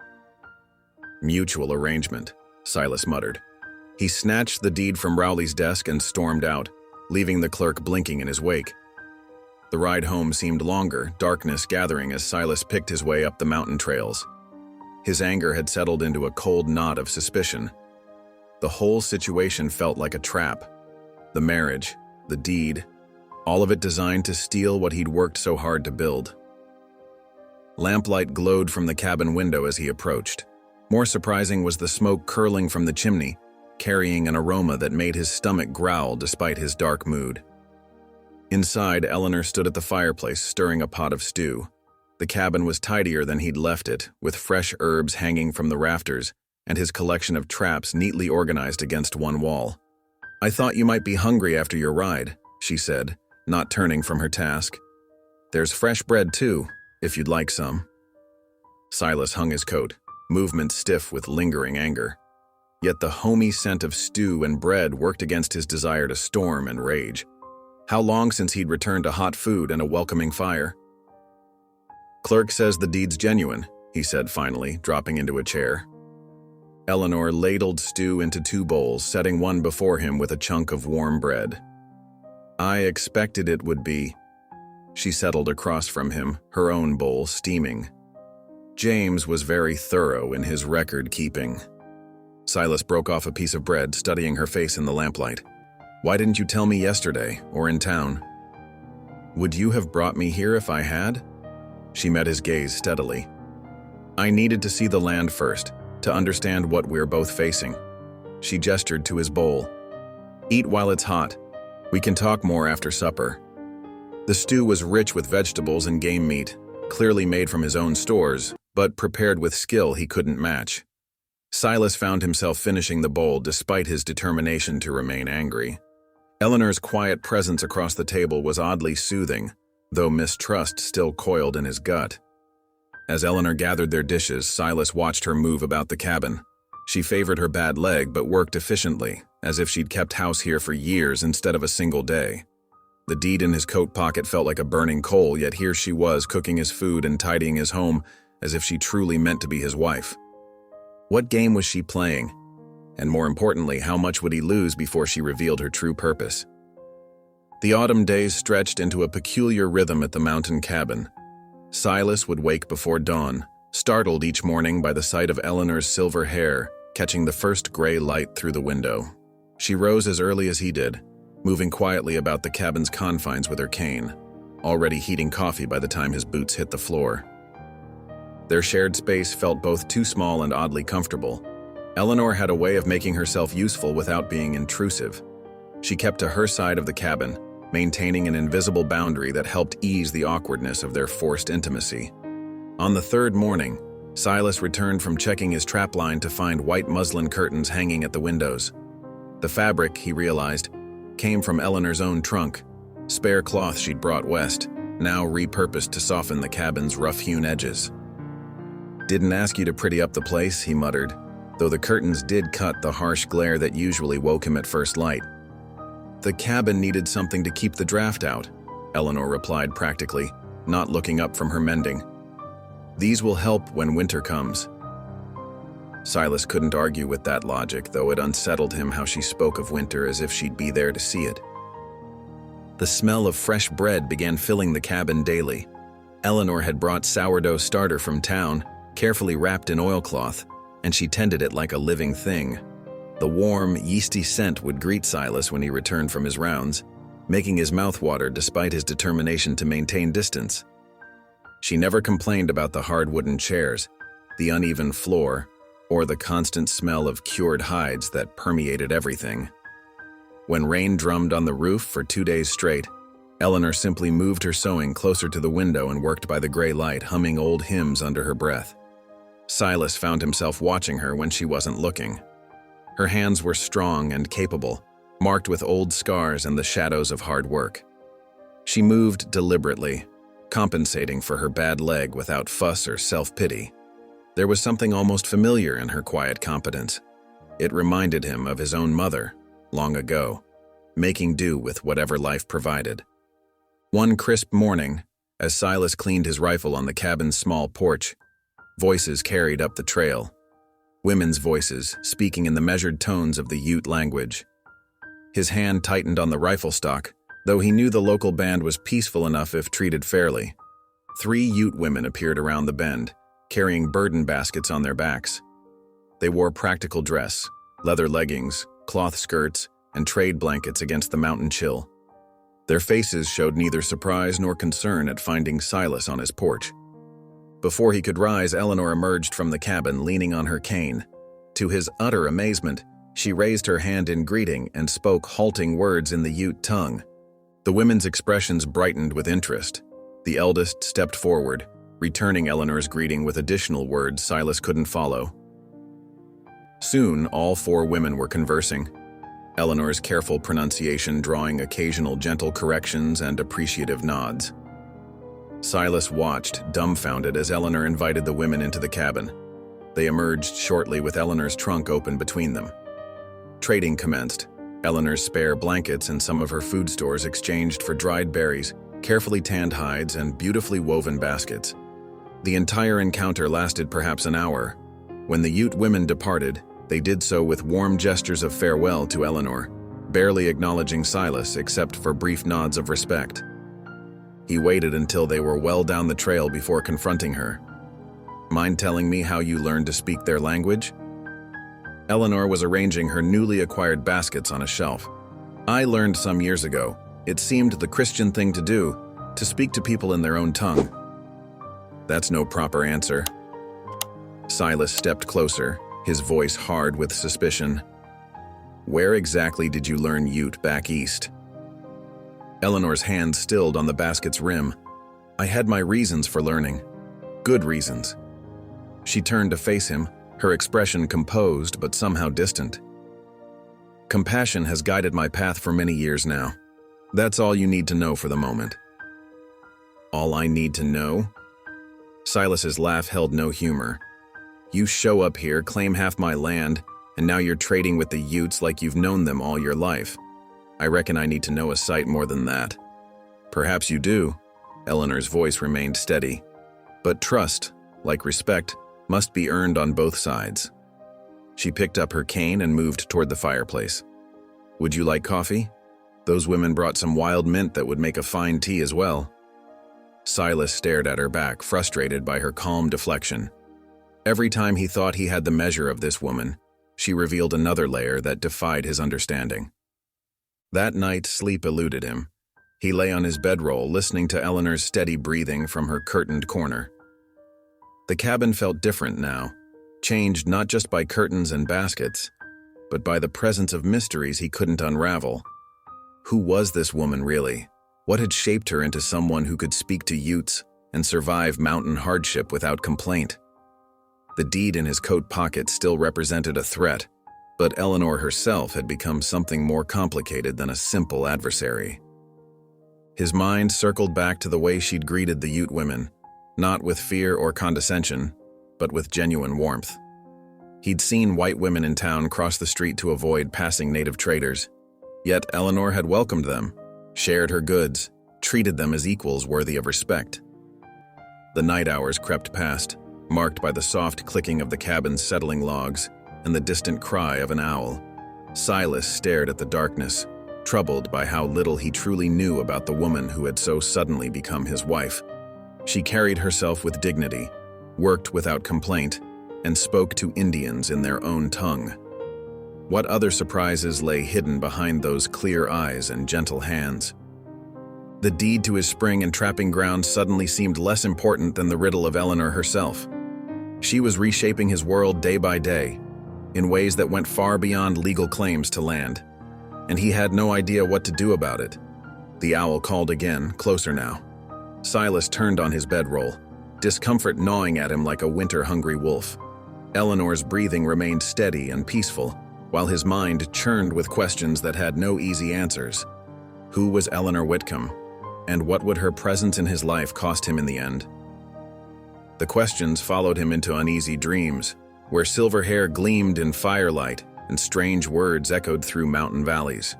"Mutual arrangement," Silas muttered. He snatched the deed from Rowley's desk and stormed out, leaving the clerk blinking in his wake. The ride home seemed longer, darkness gathering as Silas picked his way up the mountain trails. His anger had settled into a cold knot of suspicion. The whole situation felt like a trap. The marriage, the deed, all of it designed to steal what he'd worked so hard to build. Lamplight glowed from the cabin window as he approached. More surprising was the smoke curling from the chimney, carrying an aroma that made his stomach growl despite his dark mood. Inside, Eleanor stood at the fireplace stirring a pot of stew. The cabin was tidier than he'd left it, with fresh herbs hanging from the rafters and his collection of traps neatly organized against one wall. "I thought you might be hungry after your ride," she said, not turning from her task. "There's fresh bread, too, if you'd like some." Silas hung his coat, movement stiff with lingering anger. Yet the homey scent of stew and bread worked against his desire to storm and rage. How long since he'd returned to hot food and a welcoming fire? "Clerk says the deed's genuine," he said finally, dropping into a chair. Eleanor ladled stew into 2 bowls, setting one before him with a chunk of warm bread. "I expected it would be." She settled across from him, her own bowl steaming. James was very thorough in his record-keeping. Silas broke off a piece of bread, studying her face in the lamplight. "Why didn't you tell me yesterday, or in town?" "Would you have brought me here if I had?" She met his gaze steadily. "I needed to see the land first, to understand what we're both facing." She gestured to his bowl. "Eat while it's hot. We can talk more after supper." The stew was rich with vegetables and game meat, clearly made from his own stores, but prepared with skill he couldn't match. Silas found himself finishing the bowl despite his determination to remain angry. Eleanor's quiet presence across the table was oddly soothing, though mistrust still coiled in his gut. As Eleanor gathered their dishes, Silas watched her move about the cabin. She favored her bad leg but worked efficiently, as if she'd kept house here for years instead of a single day. The deed in his coat pocket felt like a burning coal, yet here she was cooking his food and tidying his home as if she truly meant to be his wife. What game was she playing? And more importantly, how much would he lose before she revealed her true purpose? The autumn days stretched into a peculiar rhythm at the mountain cabin. Silas would wake before dawn, startled each morning by the sight of Eleanor's silver hair catching the first gray light through the window. She rose as early as he did, moving quietly about the cabin's confines with her cane, already heating coffee by the time his boots hit the floor. Their shared space felt both too small and oddly comfortable. Eleanor had a way of making herself useful without being intrusive. She kept to her side of the cabin, maintaining an invisible boundary that helped ease the awkwardness of their forced intimacy. On the 3rd morning, Silas returned from checking his trapline to find white muslin curtains hanging at the windows. The fabric, he realized, came from Eleanor's own trunk, spare cloth she'd brought west, now repurposed to soften the cabin's rough-hewn edges. "Didn't ask you to pretty up the place," he muttered, though the curtains did cut the harsh glare that usually woke him at first light. The cabin needed something to keep the draft out, Eleanor replied practically, not looking up from her mending. These will help when winter comes. Silas couldn't argue with that logic, though it unsettled him how she spoke of winter as if she'd be there to see it. The smell of fresh bread began filling the cabin daily. Eleanor had brought sourdough starter from town, carefully wrapped in oilcloth, and she tended it like a living thing. The warm, yeasty scent would greet Silas when he returned from his rounds, making his mouth water despite his determination to maintain distance. She never complained about the hard wooden chairs, the uneven floor, or the constant smell of cured hides that permeated everything. When rain drummed on the roof for 2 days straight, Eleanor simply moved her sewing closer to the window and worked by the gray light, humming old hymns under her breath. Silas found himself watching her when she wasn't looking. Her hands were strong and capable, marked with old scars and the shadows of hard work. She moved deliberately, compensating for her bad leg without fuss or self-pity. There was something almost familiar in her quiet competence. It reminded him of his own mother, long ago, making do with whatever life provided. One crisp morning, as Silas cleaned his rifle on the cabin's small porch, voices carried up the trail. Women's voices, speaking in the measured tones of the Ute language. His hand tightened on the rifle stock, though he knew the local band was peaceful enough if treated fairly. 3 Ute women appeared around the bend, carrying burden baskets on their backs. They wore practical dress, leather leggings, cloth skirts, and trade blankets against the mountain chill. Their faces showed neither surprise nor concern at finding Silas on his porch. Before he could rise, Eleanor emerged from the cabin, leaning on her cane. To his utter amazement, she raised her hand in greeting and spoke halting words in the Ute tongue. The women's expressions brightened with interest. The eldest stepped forward, returning Eleanor's greeting with additional words Silas couldn't follow. Soon, all 4 women were conversing, Eleanor's careful pronunciation drawing occasional gentle corrections and appreciative nods. Silas watched, dumbfounded, as Eleanor invited the women into the cabin. They emerged shortly with Eleanor's trunk open between them. Trading commenced. Eleanor's spare blankets and some of her food stores exchanged for dried berries, carefully tanned hides, and beautifully woven baskets. The entire encounter lasted perhaps an hour. When the Ute women departed, they did so with warm gestures of farewell to Eleanor, barely acknowledging Silas except for brief nods of respect. He waited until they were well down the trail before confronting her. "Mind telling me how you learned to speak their language?" Eleanor was arranging her newly acquired baskets on a shelf. "I learned some years ago. It seemed the Christian thing to do, to speak to people in their own tongue." "That's no proper answer." Silas stepped closer, his voice hard with suspicion. "Where exactly did you learn Ute back east?" Eleanor's hand stilled on the basket's rim. "I had my reasons for learning. Good reasons." She turned to face him, her expression composed but somehow distant. "Compassion has guided my path for many years now. That's all you need to know for the moment." "All I need to know?" Silas's laugh held no humor. "You show up here, claim half my land, and now you're trading with the Utes like you've known them all your life. I reckon I need to know a sight more than that." "Perhaps you do." Eleanor's voice remained steady. "But trust, like respect, must be earned on both sides." She picked up her cane and moved toward the fireplace. "Would you like coffee? Those women brought some wild mint that would make a fine tea as well." Silas stared at her back, frustrated by her calm deflection. Every time he thought he had the measure of this woman, she revealed another layer that defied his understanding. That night, sleep eluded him. He lay on his bedroll, listening to Eleanor's steady breathing from her curtained corner. The cabin felt different now, changed not just by curtains and baskets, but by the presence of mysteries he couldn't unravel. Who was this woman really? What had shaped her into someone who could speak to Utes and survive mountain hardship without complaint? The deed in his coat pocket still represented a threat, but Eleanor herself had become something more complicated than a simple adversary. His mind circled back to the way she'd greeted the Ute women, not with fear or condescension, but with genuine warmth. He'd seen white women in town cross the street to avoid passing native traders. Yet Eleanor had welcomed them, shared her goods, treated them as equals worthy of respect. The night hours crept past, marked by the soft clicking of the cabin's settling logs and the distant cry of an owl. Silas stared at the darkness, troubled by how little he truly knew about the woman who had so suddenly become his wife. She carried herself with dignity, worked without complaint, and spoke to Indians in their own tongue. What other surprises lay hidden behind those clear eyes and gentle hands? The deed to his spring and trapping ground suddenly seemed less important than the riddle of Eleanor herself. She was reshaping his world day by day, in ways that went far beyond legal claims to land, and he had no idea what to do about it. The owl called again, closer now. Silas turned on his bedroll, discomfort gnawing at him like a winter-hungry wolf. Eleanor's breathing remained steady and peaceful, while his mind churned with questions that had no easy answers. Who was Eleanor Whitcomb, and what would her presence in his life cost him in the end? The questions followed him into uneasy dreams, where silver hair gleamed in firelight and strange words echoed through mountain valleys.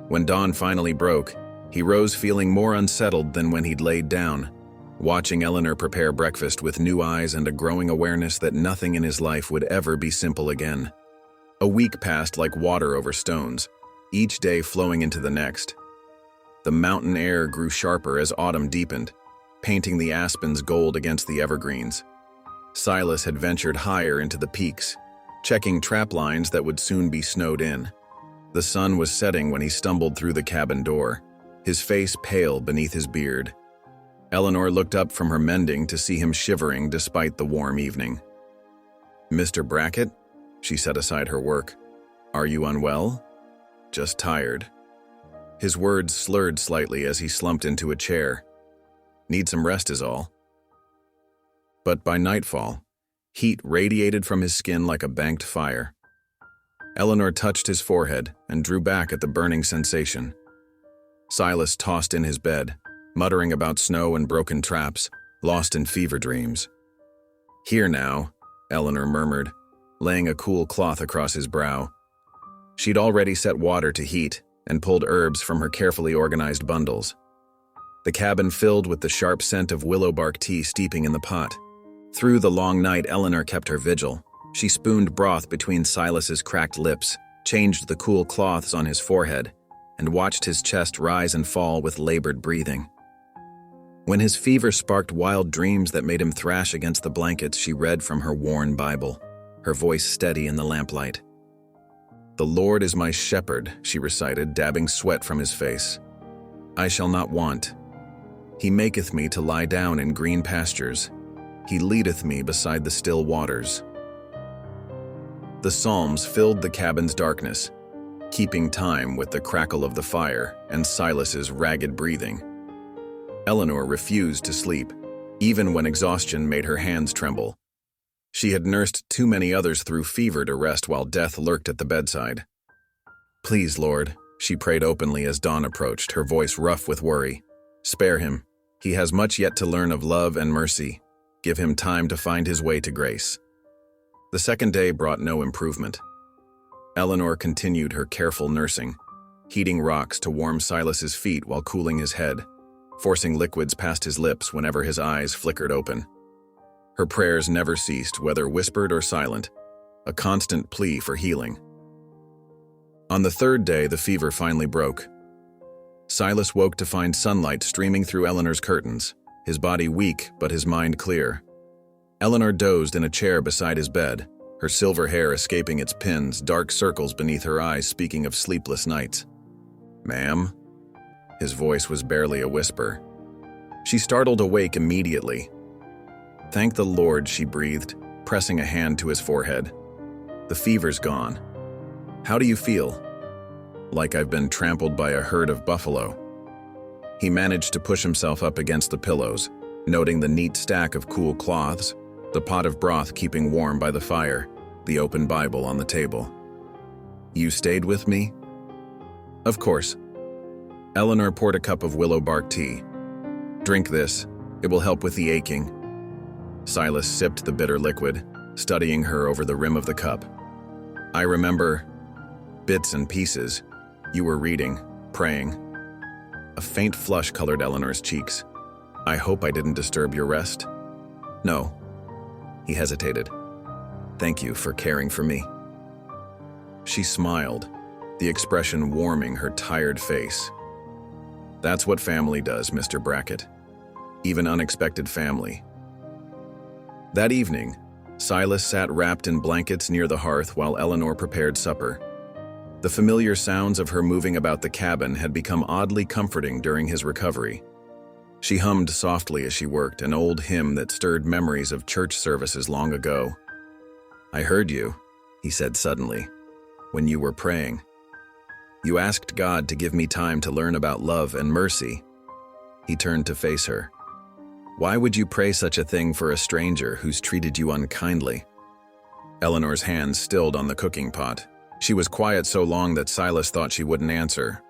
When dawn finally broke, he rose feeling more unsettled than when he'd laid down, watching Eleanor prepare breakfast with new eyes and a growing awareness that nothing in his life would ever be simple again. A week passed like water over stones, each day flowing into the next. The mountain air grew sharper as autumn deepened, painting the aspens gold against the evergreens. Silas had ventured higher into the peaks, checking trap lines that would soon be snowed in. The sun was setting when he stumbled through the cabin door, his face pale beneath his beard. Eleanor looked up from her mending to see him shivering despite the warm evening. "Mr. Brackett?" She set aside her work. "Are you unwell?" "Just tired." His words slurred slightly as he slumped into a chair. "Need some rest is all." But by nightfall, heat radiated from his skin like a banked fire. Eleanor touched his forehead and drew back at the burning sensation. Silas tossed in his bed, muttering about snow and broken traps, lost in fever dreams. "Here now," Eleanor murmured, laying a cool cloth across his brow. She'd already set water to heat and pulled herbs from her carefully organized bundles. The cabin filled with the sharp scent of willow bark tea steeping in the pot. Through the long night, Eleanor kept her vigil. She spooned broth between Silas's cracked lips, changed the cool cloths on his forehead, and watched his chest rise and fall with labored breathing. When his fever sparked wild dreams that made him thrash against the blankets, she read from her worn Bible, her voice steady in the lamplight. "The Lord is my shepherd," she recited, dabbing sweat from his face. "I shall not want. He maketh me to lie down in green pastures. He leadeth me beside the still waters." The psalms filled the cabin's darkness, keeping time with the crackle of the fire and Silas's ragged breathing. Eleanor refused to sleep, even when exhaustion made her hands tremble. She had nursed too many others through fever to rest while death lurked at the bedside. "Please, Lord," she prayed openly as dawn approached, her voice rough with worry. "Spare him. He has much yet to learn of love and mercy. Give him time to find his way to grace." The second day brought no improvement. Eleanor continued her careful nursing, heating rocks to warm Silas's feet while cooling his head, forcing liquids past his lips whenever his eyes flickered open. Her prayers never ceased, whether whispered or silent, a constant plea for healing. On the third day, the fever finally broke. Silas woke to find sunlight streaming through Eleanor's curtains, his body weak but his mind clear. Eleanor dozed in a chair beside his bed, her silver hair escaping its pins, dark circles beneath her eyes speaking of sleepless nights. "Ma'am?" His voice was barely a whisper. She startled awake immediately. "Thank the Lord," she breathed, pressing a hand to his forehead. "The fever's gone. How do you feel?" "Like I've been trampled by a herd of buffalo." He managed to push himself up against the pillows, noting the neat stack of cool cloths, the pot of broth keeping warm by the fire, the open Bible on the table. "You stayed with me?" "Of course." Eleanor poured a cup of willow bark tea. "Drink this. It will help with the aching." Silas sipped the bitter liquid, studying her over the rim of the cup. "I remember bits and pieces. You were reading, praying. A faint flush colored Eleanor's cheeks. I hope I didn't disturb your rest. No. He hesitated. Thank you for caring for me. She smiled, the expression warming her tired face. That's what family does, Mr. Brackett. Even unexpected family. That evening, Silas sat wrapped in blankets near the hearth while Eleanor prepared supper. The familiar sounds of her moving about the cabin had become oddly comforting during his recovery. She hummed softly as she worked, an old hymn that stirred memories of church services long ago. I heard you, he said suddenly, when you were praying. You asked God to give me time to learn about love and mercy. He turned to face her. Why would you pray such a thing for a stranger who's treated you unkindly? Eleanor's hands stilled on the cooking pot. She was quiet so long that Silas thought she wouldn't answer.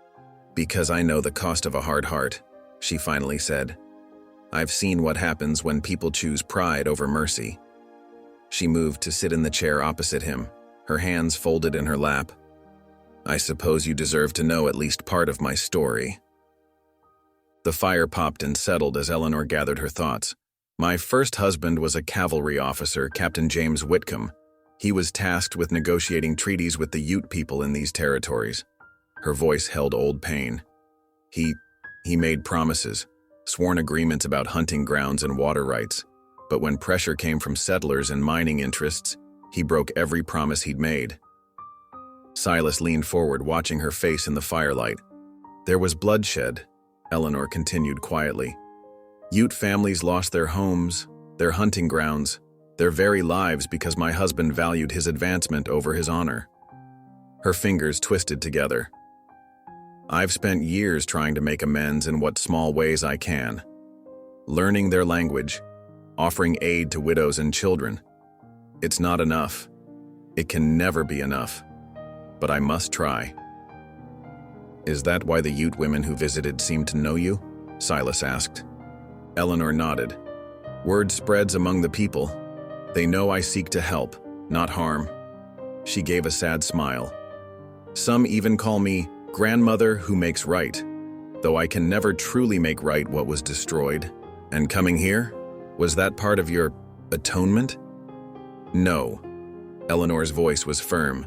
Because I know the cost of a hard heart, she finally said. I've seen what happens when people choose pride over mercy. She moved to sit in the chair opposite him, her hands folded in her lap. I suppose you deserve to know at least part of my story. The fire popped and settled as Eleanor gathered her thoughts. My first husband was a cavalry officer, Captain James Whitcomb. He was tasked with negotiating treaties with the Ute people in these territories. Her voice held old pain. He made promises, sworn agreements about hunting grounds and water rights. But when pressure came from settlers and mining interests, he broke every promise he'd made. Silas leaned forward, watching her face in the firelight. There was bloodshed, Eleanor continued quietly. Ute families lost their homes, their hunting grounds, their very lives because my husband valued his advancement over his honor. Her fingers twisted together. I've spent years trying to make amends in what small ways I can. Learning their language, offering aid to widows and children. It's not enough. It can never be enough. But I must try. Is that why the Ute women who visited seemed to know you? Silas asked. Eleanor nodded. Word spreads among the people. They know I seek to help, not harm. She gave a sad smile. Some even call me grandmother who makes right, though I can never truly make right what was destroyed. And coming here, was that part of your atonement? No. Eleanor's voice was firm.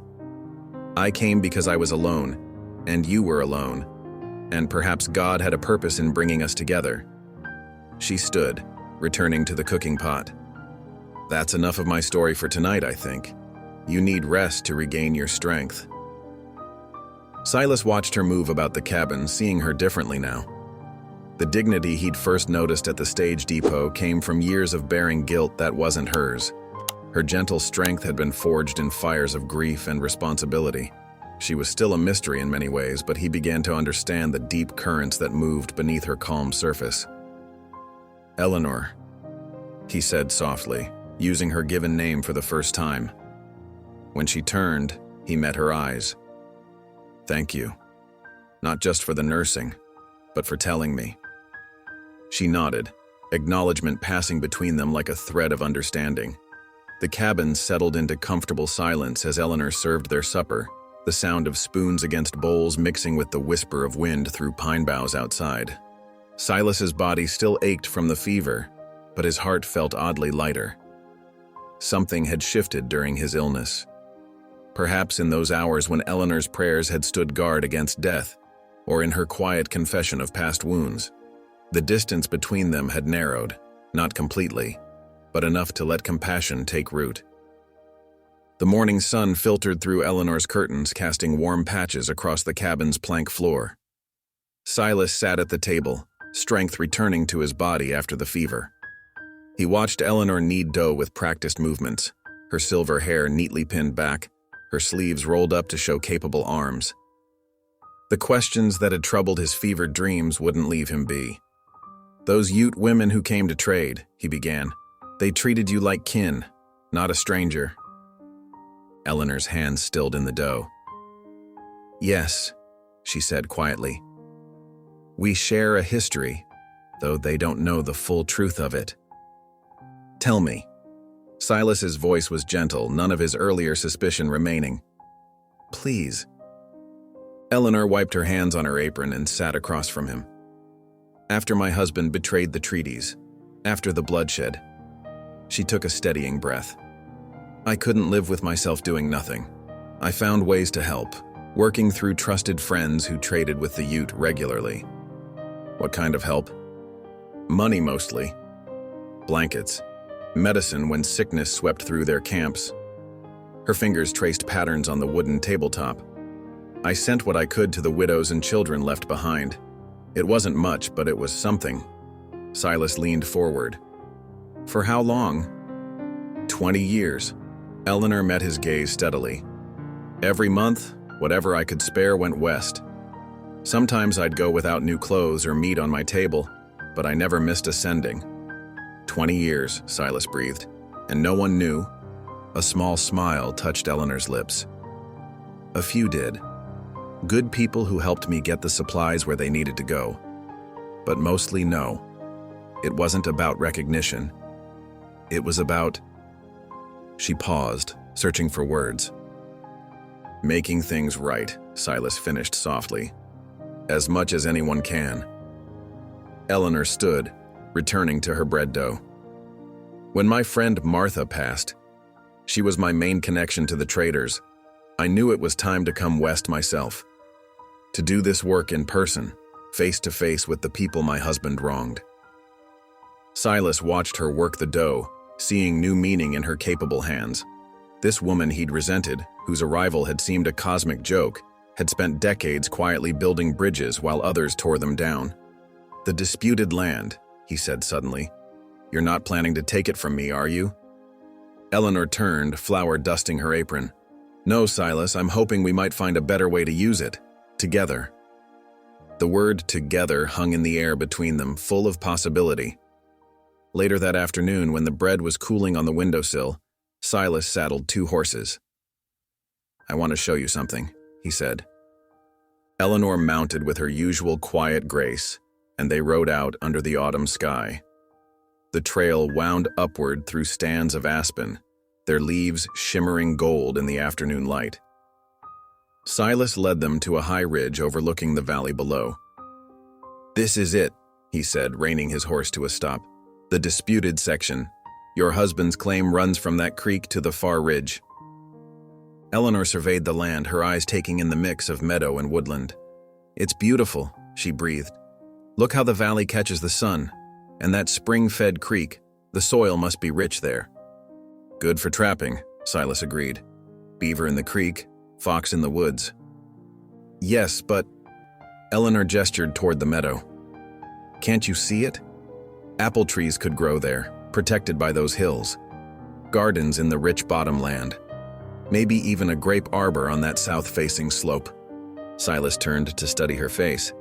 I came because I was alone, and you were alone, and perhaps God had a purpose in bringing us together. She stood, returning to the cooking pot. That's enough of my story for tonight, I think. You need rest to regain your strength. Silas watched her move about the cabin, seeing her differently now. The dignity he'd first noticed at the stage depot came from years of bearing guilt that wasn't hers. Her gentle strength had been forged in fires of grief and responsibility. She was still a mystery in many ways, but he began to understand the deep currents that moved beneath her calm surface. Eleanor, he said softly, using her given name for the first time. When she turned, he met her eyes. Thank you. Not just for the nursing, but for telling me. She nodded, acknowledgement passing between them like a thread of understanding. The cabin settled into comfortable silence as Eleanor served their supper, the sound of spoons against bowls mixing with the whisper of wind through pine boughs outside. Silas's body still ached from the fever, but his heart felt oddly lighter. Something had shifted during his illness. Perhaps in those hours when Eleanor's prayers had stood guard against death, or in her quiet confession of past wounds. The distance between them had narrowed, not completely, but enough to let compassion take root. The morning sun filtered through Eleanor's curtains, casting warm patches across the cabin's plank floor. Silas sat at the table, strength returning to his body after the fever. He watched Eleanor knead dough with practiced movements, her silver hair neatly pinned back, her sleeves rolled up to show capable arms. The questions that had troubled his fevered dreams wouldn't leave him be. Those Ute women who came to trade, he began. They treated you like kin, not a stranger. Eleanor's hands stilled in the dough. Yes, she said quietly. We share a history, though they don't know the full truth of it. Tell me. Silas's voice was gentle, none of his earlier suspicion remaining. Please. Eleanor wiped her hands on her apron and sat across from him. After my husband betrayed the treaties, after the bloodshed, she took a steadying breath. I couldn't live with myself doing nothing. I found ways to help, working through trusted friends who traded with the Ute regularly. What kind of help? Money mostly. Blankets. Medicine when sickness swept through their camps. Her fingers traced patterns on the wooden tabletop. I sent what I could to the widows and children left behind. It wasn't much, but it was something. Silas leaned forward. For how long? 20 years. Eleanor met his gaze steadily. Every month, whatever I could spare went west. Sometimes I'd go without new clothes or meat on my table, but I never missed a sending. 20 years, Silas breathed, and no one knew. A small smile touched Eleanor's lips. A few did. Good people who helped me get the supplies where they needed to go. But mostly no. It wasn't about recognition. It was about... She paused, searching for words. Making things right, Silas finished softly. As much as anyone can. Eleanor stood, returning to her bread dough. When my friend Martha passed, she was my main connection to the traders. I knew it was time to come west myself. To do this work in person, face to face with the people my husband wronged. Silas watched her work the dough, seeing new meaning in her capable hands. This woman he'd resented, whose arrival had seemed a cosmic joke, had spent decades quietly building bridges while others tore them down. The disputed land, he said suddenly. You're not planning to take it from me, are you? Eleanor turned, flour dusting her apron. No, Silas, I'm hoping we might find a better way to use it. Together. The word together hung in the air between them, full of possibility. Later that afternoon, when the bread was cooling on the windowsill, Silas saddled 2 horses. I want to show you something, he said. Eleanor mounted with her usual quiet grace, and they rode out under the autumn sky. The trail wound upward through stands of aspen, their leaves shimmering gold in the afternoon light. Silas led them to a high ridge overlooking the valley below. This is it, he said, reining his horse to a stop. The disputed section. Your husband's claim runs from that creek to the far ridge. Eleanor surveyed the land, her eyes taking in the mix of meadow and woodland. It's beautiful, she breathed. Look how the valley catches the sun, and that spring-fed creek, the soil must be rich there. Good for trapping, Silas agreed. Beaver in the creek, fox in the woods. Yes, but... Eleanor gestured toward the meadow. Can't you see it? Apple trees could grow there, protected by those hills. Gardens in the rich bottomland. Maybe even a grape arbor on that south-facing slope. Silas turned to study her face.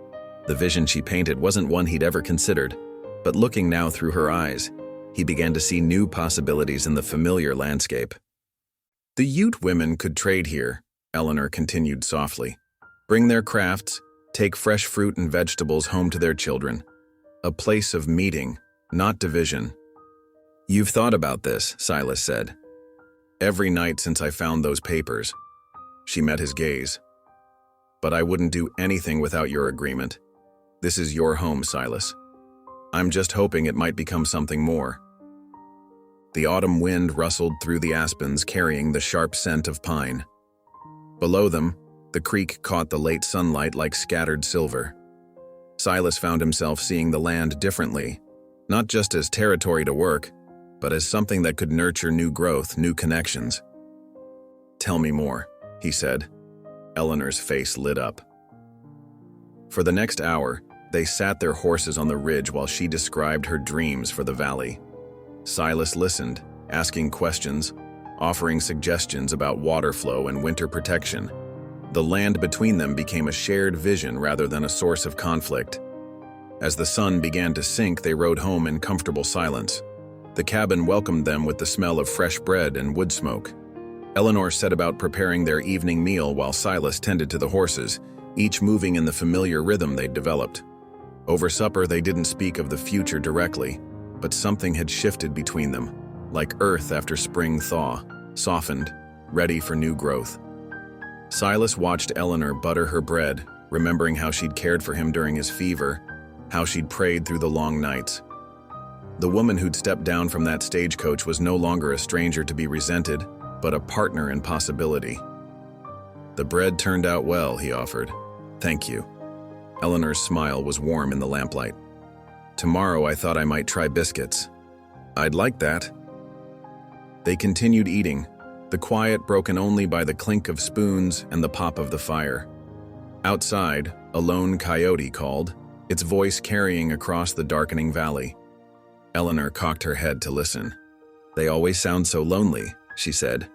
The vision she painted wasn't one he'd ever considered, but looking now through her eyes, he began to see new possibilities in the familiar landscape. The Ute women could trade here, Eleanor continued softly. Bring their crafts, take fresh fruit and vegetables home to their children. A place of meeting, not division. You've thought about this, Silas said. Every night since I found those papers. She met his gaze. But I wouldn't do anything without your agreement. This is your home, Silas. I'm just hoping it might become something more. The autumn wind rustled through the aspens, carrying the sharp scent of pine. Below them, the creek caught the late sunlight like scattered silver. Silas found himself seeing the land differently, not just as territory to work, but as something that could nurture new growth, new connections. Tell me more, he said. Eleanor's face lit up. For the next hour, they sat their horses on the ridge while she described her dreams for the valley. Silas listened, asking questions, offering suggestions about water flow and winter protection. The land between them became a shared vision rather than a source of conflict. As the sun began to sink, they rode home in comfortable silence. The cabin welcomed them with the smell of fresh bread and wood smoke. Eleanor set about preparing their evening meal while Silas tended to the horses, each moving in the familiar rhythm they'd developed. Over supper, they didn't speak of the future directly, but something had shifted between them, like earth after spring thaw, softened, ready for new growth. Silas watched Eleanor butter her bread, remembering how she'd cared for him during his fever, how she'd prayed through the long nights. The woman who'd stepped down from that stagecoach was no longer a stranger to be resented, but a partner in possibility. "The bread turned out well," he offered. "Thank you." Eleanor's smile was warm in the lamplight. "Tomorrow I thought I might try biscuits." "I'd like that." They continued eating, the quiet broken only by the clink of spoons and the pop of the fire. Outside, a lone coyote called, its voice carrying across the darkening valley. Eleanor cocked her head to listen. "They always sound so lonely," she said.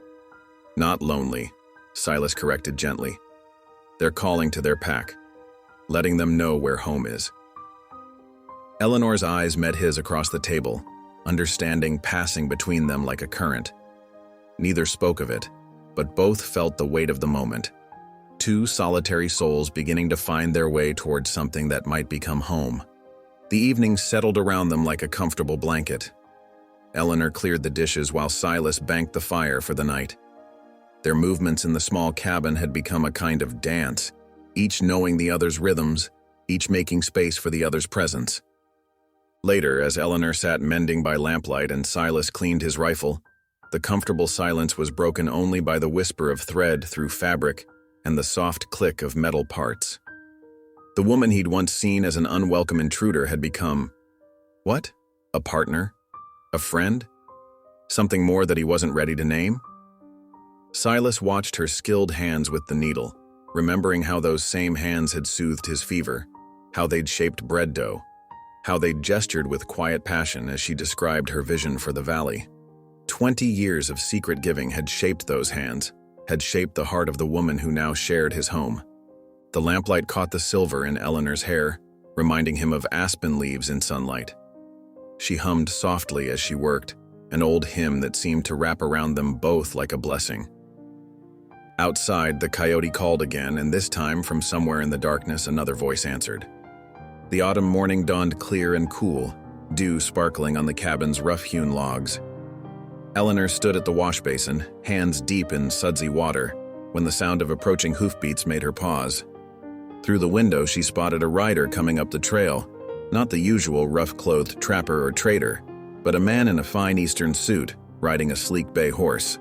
"Not lonely," Silas corrected gently. "They're calling to their pack, letting them know where home is." Eleanor's eyes met his across the table, understanding passing between them like a current. Neither spoke of it, but both felt the weight of the moment. Two solitary souls beginning to find their way towards something that might become home. The evening settled around them like a comfortable blanket. Eleanor cleared the dishes while Silas banked the fire for the night. Their movements in the small cabin had become a kind of dance, each knowing the other's rhythms, each making space for the other's presence. Later, as Eleanor sat mending by lamplight and Silas cleaned his rifle, the comfortable silence was broken only by the whisper of thread through fabric and the soft click of metal parts. The woman he'd once seen as an unwelcome intruder had become, what? A partner? A friend? Something more that he wasn't ready to name? Silas watched her skilled hands with the needle, remembering how those same hands had soothed his fever, how they'd shaped bread dough, how they'd gestured with quiet passion as she described her vision for the valley. 20 years of secret giving had shaped those hands, had shaped the heart of the woman who now shared his home. The lamplight caught the silver in Eleanor's hair, reminding him of aspen leaves in sunlight. She hummed softly as she worked, an old hymn that seemed to wrap around them both like a blessing. Outside, the coyote called again, and this time, from somewhere in the darkness, another voice answered. The autumn morning dawned clear and cool, dew sparkling on the cabin's rough-hewn logs. Eleanor stood at the wash basin, hands deep in sudsy water, when the sound of approaching hoofbeats made her pause. Through the window, she spotted a rider coming up the trail, not the usual rough-clothed trapper or trader, but a man in a fine eastern suit, riding a sleek bay horse.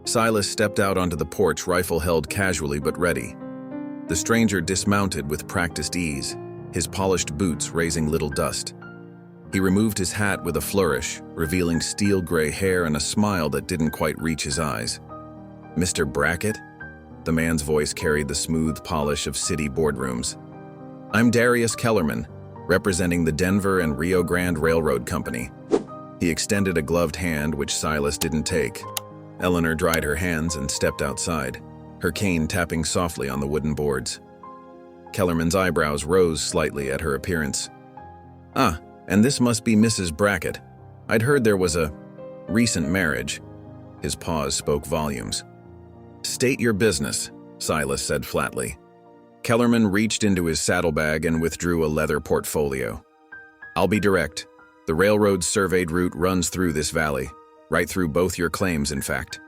Silas stepped out onto the porch, rifle held casually but ready. The stranger dismounted with practiced ease, his polished boots raising little dust. He removed his hat with a flourish, revealing steel-gray hair and a smile that didn't quite reach his eyes. "Mr. Brackett?" The man's voice carried the smooth polish of city boardrooms. "I'm Darius Kellerman, representing the Denver and Rio Grande Railroad Company." He extended a gloved hand, which Silas didn't take. Eleanor dried her hands and stepped outside, her cane tapping softly on the wooden boards. Kellerman's eyebrows rose slightly at her appearance. "Ah, and this must be Mrs. Brackett. I'd heard there was a recent marriage." His pause spoke volumes. "State your business," Silas said flatly. Kellerman reached into his saddlebag and withdrew a leather portfolio. "I'll be direct. The railroad's surveyed route runs through this valley, right through both your claims, in fact."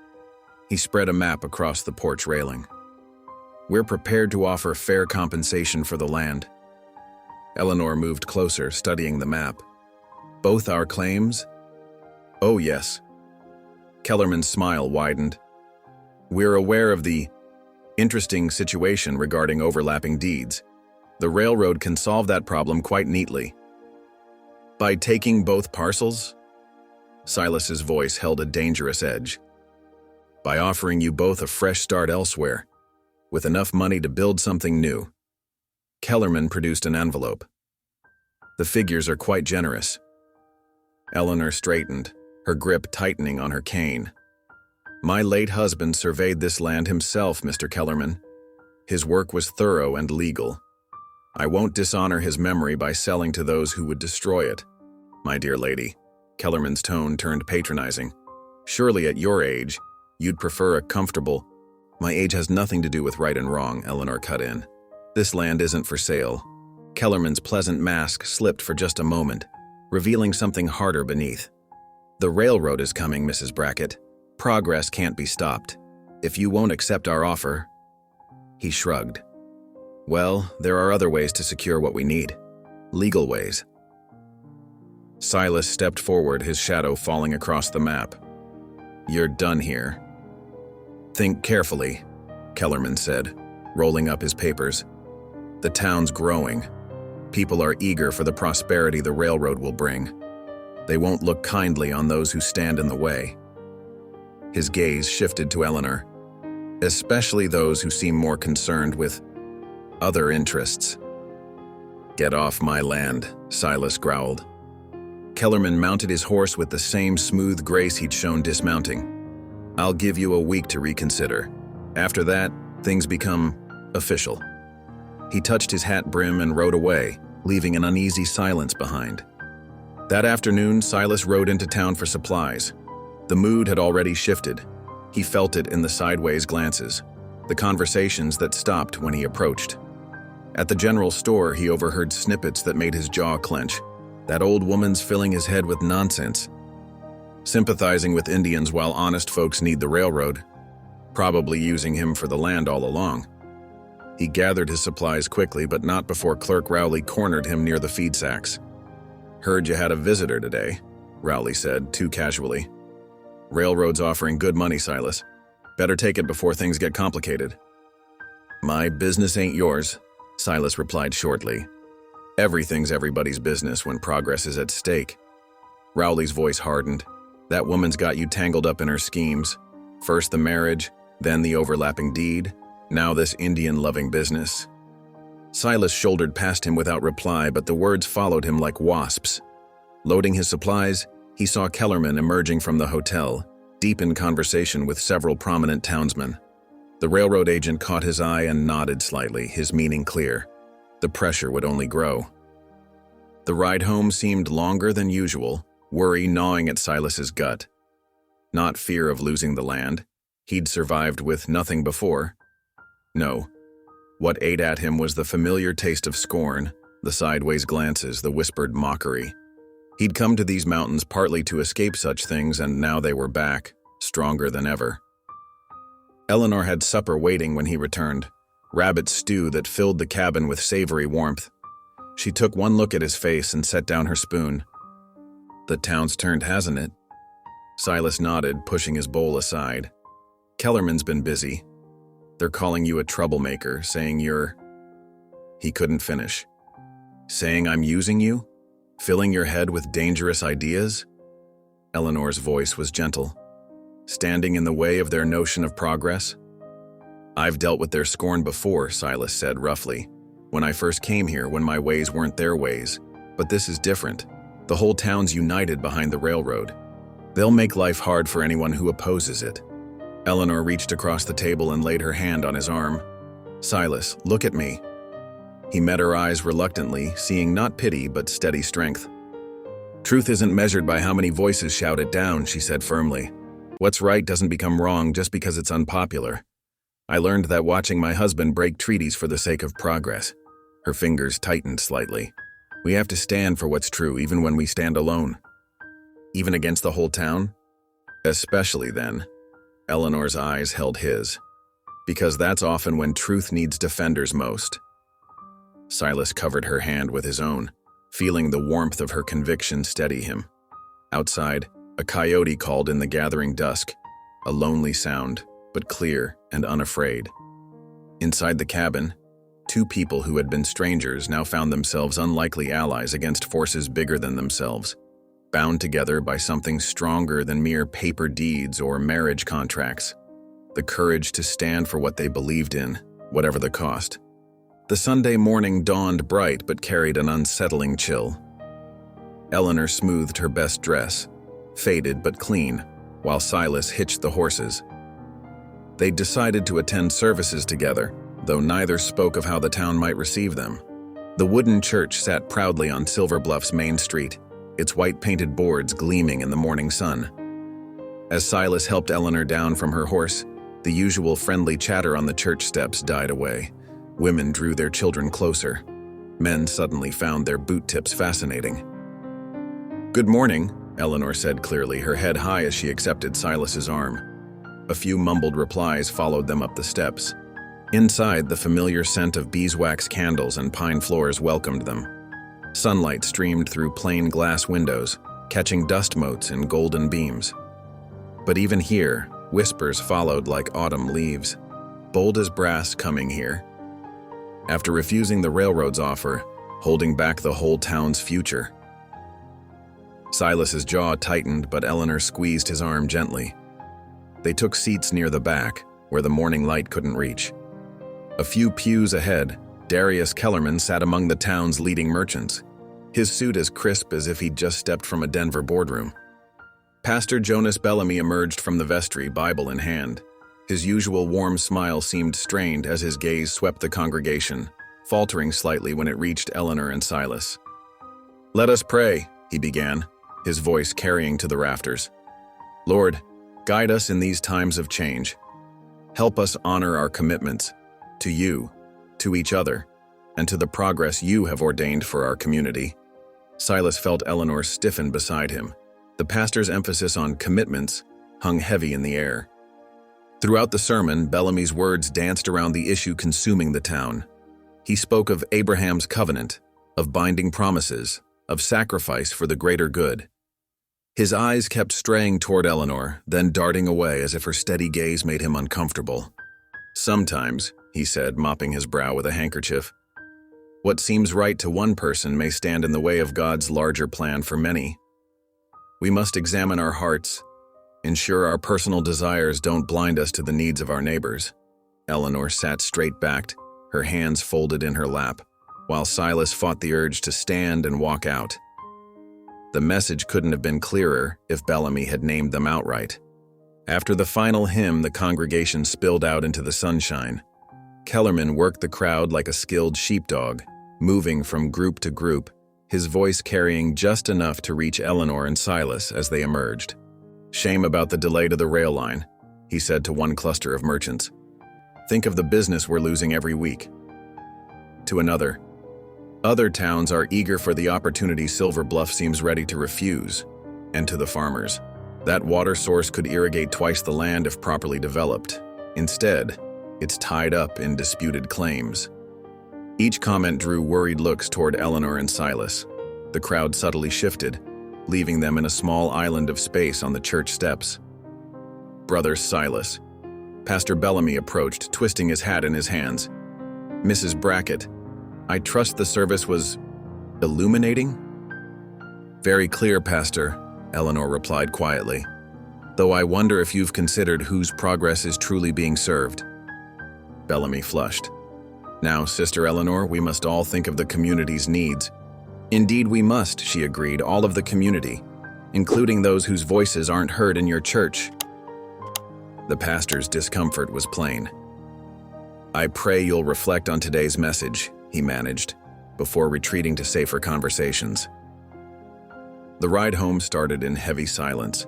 He spread a map across the porch railing. "We're prepared to offer fair compensation for the land." Eleanor moved closer, studying the map. "Both our claims?" "Oh, yes." Kellerman's smile widened. "We're aware of the interesting situation regarding overlapping deeds. The railroad can solve that problem quite neatly." "By taking both parcels?" Silas's voice held a dangerous edge. "By offering you both a fresh start elsewhere, with enough money to build something new." Kellerman produced an envelope. "The figures are quite generous." Eleanor straightened, her grip tightening on her cane. "My late husband surveyed this land himself, Mr. Kellerman. His work was thorough and legal. I won't dishonor his memory by selling to those who would destroy it, my dear lady." Kellerman's tone turned patronizing. "Surely at your age, you'd prefer a comfortable—" "My age has nothing to do with right and wrong," Eleanor cut in. "This land isn't for sale." Kellerman's pleasant mask slipped for just a moment, revealing something harder beneath. "The railroad is coming, Mrs. Brackett. Progress can't be stopped. If you won't accept our offer—" He shrugged. Well, there are other ways to secure what we need. Legal ways. Silas stepped forward, his shadow falling across the map. You're done here. Think carefully, Kellerman said, rolling up his papers. The town's growing. People are eager for the prosperity the railroad will bring. They won't look kindly on those who stand in the way. His gaze shifted to Eleanor, especially those who seem more concerned with other interests. Get off my land, Silas growled. Kellerman mounted his horse with the same smooth grace he'd shown dismounting. I'll give you a week to reconsider. After that, things become official. He touched his hat brim and rode away, leaving an uneasy silence behind. That afternoon, Silas rode into town for supplies. The mood had already shifted. He felt it in the sideways glances, the conversations that stopped when he approached. At the general store, he overheard snippets that made his jaw clench. That old woman's filling his head with nonsense. Sympathizing with Indians while honest folks need the railroad. Probably using him for the land all along. He gathered his supplies quickly, but not before Clerk Rowley cornered him near the feed sacks. Heard you had a visitor today, Rowley said, too casually. Railroad's offering good money, Silas. Better take it before things get complicated. My business ain't yours, Silas replied shortly. Everything's everybody's business when progress is at stake. Rowley's voice hardened. That woman's got you tangled up in her schemes. First the marriage, then the overlapping deed, now this Indian-loving business. Silas shouldered past him without reply, but the words followed him like wasps. Loading his supplies, he saw Kellerman emerging from the hotel, deep in conversation with several prominent townsmen. The railroad agent caught his eye and nodded slightly, his meaning clear. The pressure would only grow. The ride home seemed longer than usual, worry gnawing at Silas's gut. Not fear of losing the land. He'd survived with nothing before. No. What ate at him was the familiar taste of scorn, the sideways glances, the whispered mockery. He'd come to these mountains partly to escape such things, and now they were back, stronger than ever. Eleanor had supper waiting when he returned, rabbit stew that filled the cabin with savory warmth. She took one look at his face and set down her spoon. The town's turned, hasn't it? Silas nodded, pushing his bowl aside. Kellerman's been busy. They're calling you a troublemaker, saying you're... He couldn't finish. Saying I'm using you? Filling your head with dangerous ideas? Eleanor's voice was gentle. Standing in the way of their notion of progress? I've dealt with their scorn before, Silas said roughly. When I first came here, when my ways weren't their ways. But this is different. The whole town's united behind the railroad. They'll make life hard for anyone who opposes it. Eleanor reached across the table and laid her hand on his arm. Silas, look at me. He met her eyes reluctantly, seeing not pity but steady strength. Truth isn't measured by how many voices shout it down, she said firmly. What's right doesn't become wrong just because it's unpopular. I learned that watching my husband break treaties for the sake of progress. Her fingers tightened slightly. We have to stand for what's true even when we stand alone. Even against the whole town? Especially then. Eleanor's eyes held his. Because that's often when truth needs defenders most. Silas covered her hand with his own, feeling the warmth of her conviction steady him. Outside, a coyote called in the gathering dusk, a lonely sound, but clear and unafraid. Inside the cabin, two people who had been strangers now found themselves unlikely allies against forces bigger than themselves, bound together by something stronger than mere paper deeds or marriage contracts, the courage to stand for what they believed in, whatever the cost. The Sunday morning dawned bright but carried an unsettling chill. Eleanor smoothed her best dress, faded but clean, while Silas hitched the horses. They'd decided to attend services together, though neither spoke of how the town might receive them. The wooden church sat proudly on Silver Bluff's main street, its white-painted boards gleaming in the morning sun. As Silas helped Eleanor down from her horse, the usual friendly chatter on the church steps died away. Women drew their children closer. Men suddenly found their boot tips fascinating. Good morning, Eleanor said clearly, her head high as she accepted Silas's arm. A few mumbled replies followed them up the steps. Inside, the familiar scent of beeswax candles and pine floors welcomed them. Sunlight streamed through plain glass windows, catching dust motes in golden beams. But even here, whispers followed like autumn leaves. Bold as brass coming here. After refusing the railroad's offer, holding back the whole town's future. Silas's jaw tightened, but Eleanor squeezed his arm gently. They took seats near the back, where the morning light couldn't reach. A few pews ahead, Darius Kellerman sat among the town's leading merchants, his suit as crisp as if he'd just stepped from a Denver boardroom. Pastor Jonas Bellamy emerged from the vestry, Bible in hand. His usual warm smile seemed strained as his gaze swept the congregation, faltering slightly when it reached Eleanor and Silas. "Let us pray," he began, his voice carrying to the rafters. "Lord, guide us in these times of change. Help us honor our commitments to you, to each other, and to the progress you have ordained for our community." Silas felt Eleanor stiffen beside him. The pastor's emphasis on commitments hung heavy in the air. Throughout the sermon, Bellamy's words danced around the issue consuming the town. He spoke of Abraham's covenant, of binding promises, of sacrifice for the greater good. His eyes kept straying toward Eleanor, then darting away as if her steady gaze made him uncomfortable. "Sometimes," he said, mopping his brow with a handkerchief, "what seems right to one person may stand in the way of God's larger plan for many. We must examine our hearts, ensure our personal desires don't blind us to the needs of our neighbors." Eleanor sat straight-backed, her hands folded in her lap, while Silas fought the urge to stand and walk out. The message couldn't have been clearer if Bellamy had named them outright. After the final hymn, the congregation spilled out into the sunshine. Kellerman worked the crowd like a skilled sheepdog, moving from group to group, his voice carrying just enough to reach Eleanor and Silas as they emerged. "Shame about the delay to the rail line," he said to one cluster of merchants. "Think of the business we're losing every week." To another, "Other towns are eager for the opportunity Silver Bluff seems ready to refuse." And to the farmers, "That water source could irrigate twice the land if properly developed. Instead, it's tied up in disputed claims." Each comment drew worried looks toward Eleanor and Silas. The crowd subtly shifted, leaving them in a small island of space on the church steps. "Brother Silas." Pastor Bellamy approached, twisting his hat in his hands. "Mrs. Brackett, I trust the service was illuminating?" "Very clear, Pastor," Eleanor replied quietly. "Though I wonder if you've considered whose progress is truly being served." Bellamy flushed. "Now, Sister Eleanor, we must all think of the community's needs." "Indeed we must," she agreed, "all of the community, including those whose voices aren't heard in your church." The pastor's discomfort was plain. "I pray you'll reflect on today's message," he managed, before retreating to safer conversations. The ride home started in heavy silence.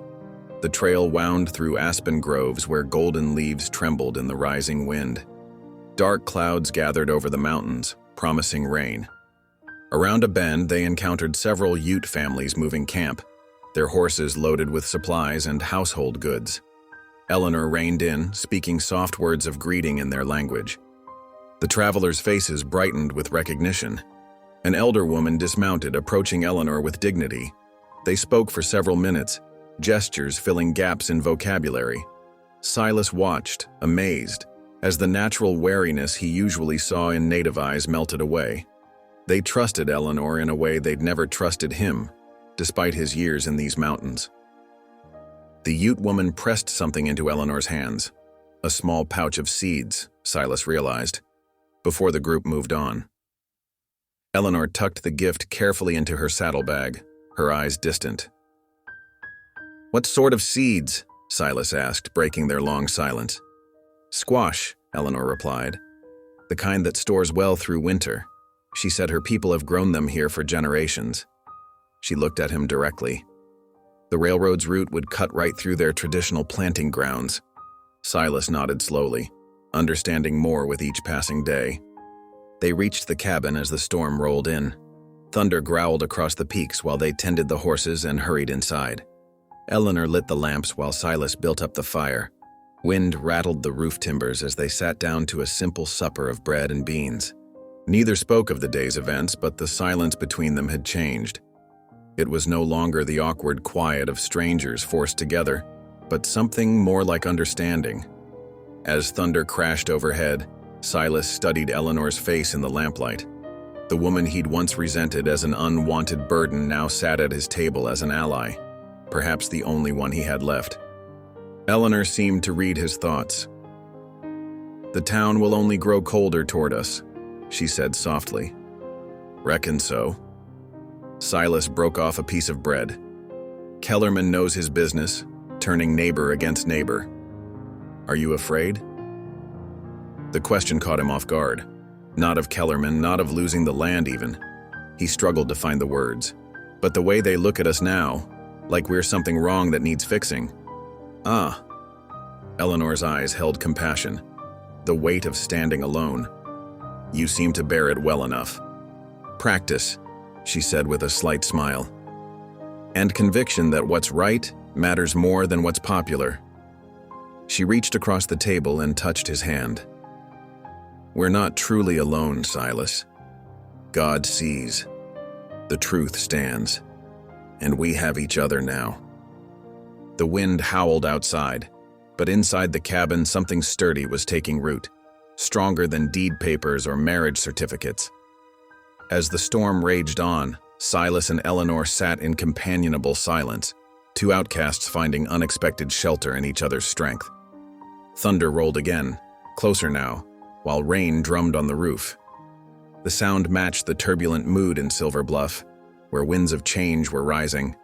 The trail wound through aspen groves where golden leaves trembled in the rising wind. Dark clouds gathered over the mountains, promising rain. Around a bend, they encountered several Ute families moving camp, their horses loaded with supplies and household goods. Eleanor reined in, speaking soft words of greeting in their language. The travelers' faces brightened with recognition. An elder woman dismounted, approaching Eleanor with dignity. They spoke for several minutes, gestures filling gaps in vocabulary. Silas watched, amazed, as the natural wariness he usually saw in native eyes melted away. They trusted Eleanor in a way they'd never trusted him, despite his years in these mountains. The Ute woman pressed something into Eleanor's hands, a small pouch of seeds, Silas realized, before the group moved on. Eleanor tucked the gift carefully into her saddlebag, her eyes distant. "What sort of seeds?" Silas asked, breaking their long silence. "Squash," Eleanor replied. "The kind that stores well through winter. She said her people have grown them here for generations." She looked at him directly. The railroad's route would cut right through their traditional planting grounds. Silas nodded slowly, understanding more with each passing day. They reached the cabin as the storm rolled in. Thunder growled across the peaks while they tended the horses and hurried inside. Eleanor lit the lamps while Silas built up the fire. Wind rattled the roof timbers as they sat down to a simple supper of bread and beans. Neither spoke of the day's events, but the silence between them had changed. It was no longer the awkward quiet of strangers forced together, but something more like understanding. As thunder crashed overhead, Silas studied Eleanor's face in the lamplight. The woman he'd once resented as an unwanted burden now sat at his table as an ally, perhaps the only one he had left. Eleanor seemed to read his thoughts. "The town will only grow colder toward us," she said softly. "Reckon so." Silas broke off a piece of bread. "Kellerman knows his business, turning neighbor against neighbor. Are you afraid?" The question caught him off guard. Not of Kellerman, not of losing the land even. He struggled to find the words. But the way they look at us now, like we're something wrong that needs fixing. Ah. Eleanor's eyes held compassion, the weight of standing alone. "You seem to bear it well enough." "Practice," she said with a slight smile. "And conviction that what's right matters more than what's popular." She reached across the table and touched his hand. "We're not truly alone, Silas. God sees. The truth stands. And we have each other now." The wind howled outside, but inside the cabin something sturdy was taking root, stronger than deed papers or marriage certificates. As the storm raged on, Silas and Eleanor sat in companionable silence, two outcasts finding unexpected shelter in each other's strength. Thunder rolled again, closer now, while rain drummed on the roof. The sound matched the turbulent mood in Silver Bluff, where winds of change were rising.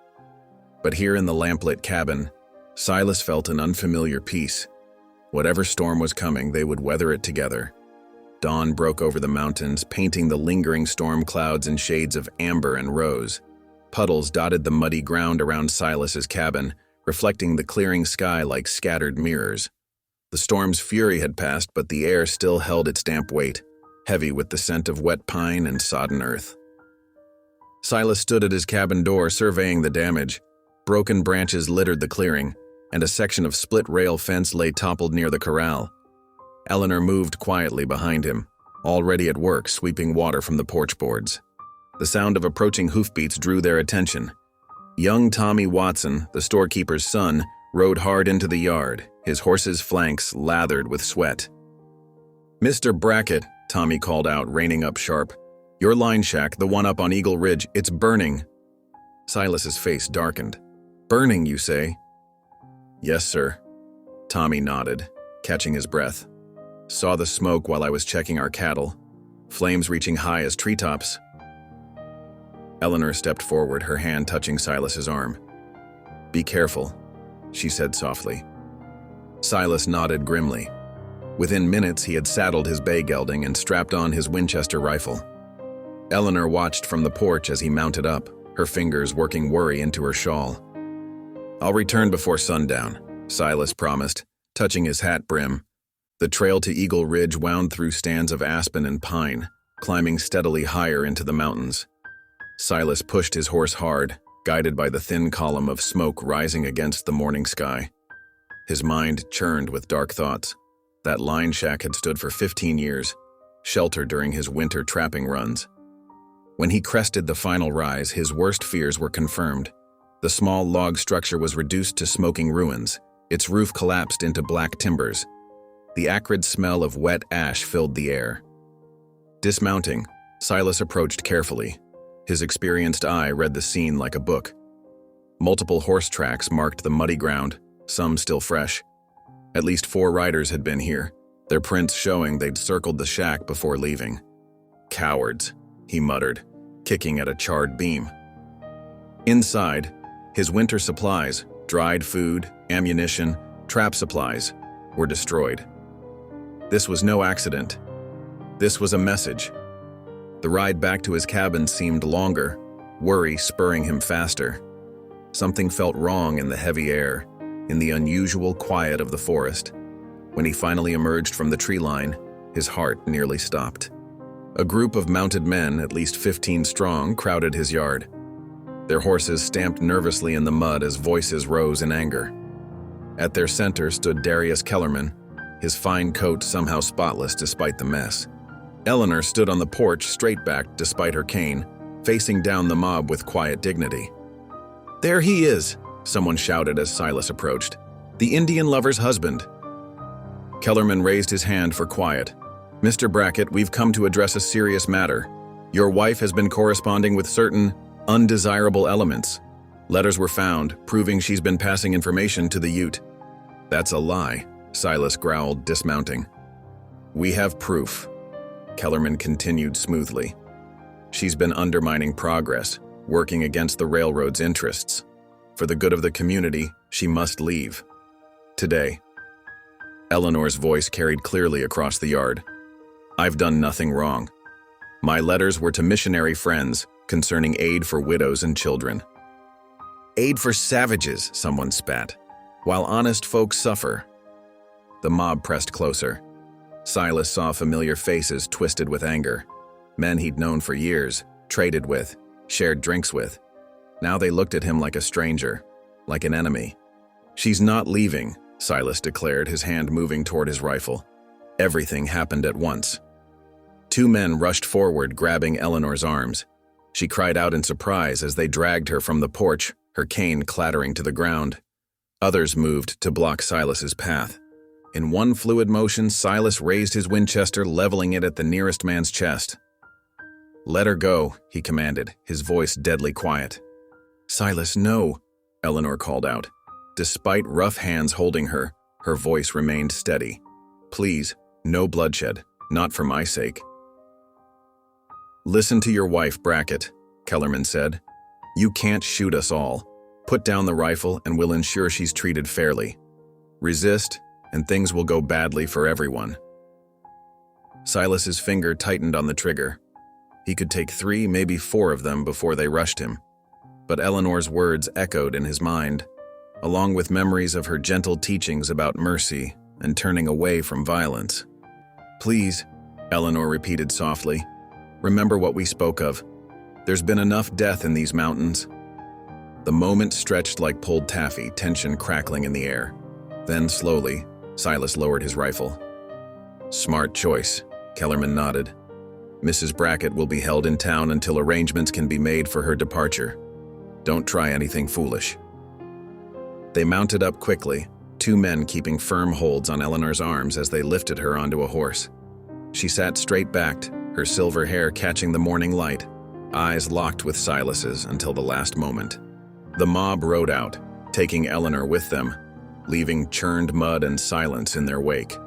But here in the lamplit cabin, Silas felt an unfamiliar peace. Whatever storm was coming, they would weather it together. Dawn broke over the mountains, painting the lingering storm clouds in shades of amber and rose. Puddles dotted the muddy ground around Silas's cabin, reflecting the clearing sky like scattered mirrors. The storm's fury had passed, but the air still held its damp weight, heavy with the scent of wet pine and sodden earth. Silas stood at his cabin door, surveying the damage. Broken branches littered the clearing, and a section of split-rail fence lay toppled near the corral. Eleanor moved quietly behind him, already at work sweeping water from the porch boards. The sound of approaching hoofbeats drew their attention. Young Tommy Watson, the storekeeper's son, rode hard into the yard, his horse's flanks lathered with sweat. "Mr. Brackett," Tommy called out, reining up sharp. "Your line shack, the one up on Eagle Ridge, it's burning." Silas's face darkened. "Burning, you say?" "Yes, sir." Tommy nodded, catching his breath. "Saw the smoke while I was checking our cattle. Flames reaching high as treetops." Eleanor stepped forward, her hand touching Silas's arm. "Be careful," she said softly. Silas nodded grimly. Within minutes, he had saddled his bay gelding and strapped on his Winchester rifle. Eleanor watched from the porch as he mounted up, her fingers working worry into her shawl. "I'll return before sundown," Silas promised, touching his hat brim. The trail to Eagle Ridge wound through stands of aspen and pine, climbing steadily higher into the mountains. Silas pushed his horse hard, guided by the thin column of smoke rising against the morning sky. His mind churned with dark thoughts. That line shack had stood for 15 years, shelter during his winter trapping runs. When he crested the final rise, his worst fears were confirmed. The small log structure was reduced to smoking ruins, its roof collapsed into black timbers. The acrid smell of wet ash filled the air. Dismounting, Silas approached carefully. His experienced eye read the scene like a book. Multiple horse tracks marked the muddy ground, some still fresh. At least 4 riders had been here, their prints showing they'd circled the shack before leaving. "Cowards," he muttered, kicking at a charred beam. Inside, his winter supplies, dried food, ammunition, trap supplies, were destroyed. This was no accident. This was a message. The ride back to his cabin seemed longer, worry spurring him faster. Something felt wrong in the heavy air, in the unusual quiet of the forest. When he finally emerged from the tree line, his heart nearly stopped. A group of mounted men, at least 15 strong, crowded his yard. Their horses stamped nervously in the mud as voices rose in anger. At their center stood Darius Kellerman, his fine coat somehow spotless despite the mess. Eleanor stood on the porch straight-backed despite her cane, facing down the mob with quiet dignity. "There he is," someone shouted as Silas approached. "The Indian lover's husband." Kellerman raised his hand for quiet. "Mr. Brackett, we've come to address a serious matter. Your wife has been corresponding with certain undesirable elements. Letters were found, proving she's been passing information to the Ute." "That's a lie," Silas growled, dismounting. "We have proof," Kellerman continued smoothly. "She's been undermining progress, working against the railroad's interests. For the good of the community, she must leave. Today." Eleanor's voice carried clearly across the yard. "I've done nothing wrong. My letters were to missionary friends concerning aid for widows and children." "Aid for savages," someone spat, "while honest folks suffer." The mob pressed closer. Silas saw familiar faces twisted with anger. Men he'd known for years, traded with, shared drinks with. Now they looked at him like a stranger, like an enemy. "She's not leaving," Silas declared, his hand moving toward his rifle. Everything happened at once. Two men rushed forward, grabbing Eleanor's arms. She cried out in surprise as they dragged her from the porch, her cane clattering to the ground. Others moved to block Silas's path. In one fluid motion, Silas raised his Winchester, leveling it at the nearest man's chest. "Let her go," he commanded, his voice deadly quiet. "Silas, no," Eleanor called out. Despite rough hands holding her, her voice remained steady. "Please, no bloodshed, not for my sake." "Listen to your wife, Brackett," Kellerman said. "You can't shoot us all. Put down the rifle and we'll ensure she's treated fairly. Resist, and things will go badly for everyone." Silas's finger tightened on the trigger. He could take 3, maybe 4 of them before they rushed him. But Eleanor's words echoed in his mind, along with memories of her gentle teachings about mercy and turning away from violence. "Please," Eleanor repeated softly, "remember what we spoke of. There's been enough death in these mountains." The moment stretched like pulled taffy, tension crackling in the air. Then, slowly, Silas lowered his rifle. "Smart choice," Kellerman nodded. "Mrs. Brackett will be held in town until arrangements can be made for her departure. Don't try anything foolish." They mounted up quickly, 2 men keeping firm holds on Eleanor's arms as they lifted her onto a horse. She sat straight-backed, her silver hair catching the morning light, eyes locked with Silas's until the last moment. The mob rode out, taking Eleanor with them, leaving churned mud and silence in their wake.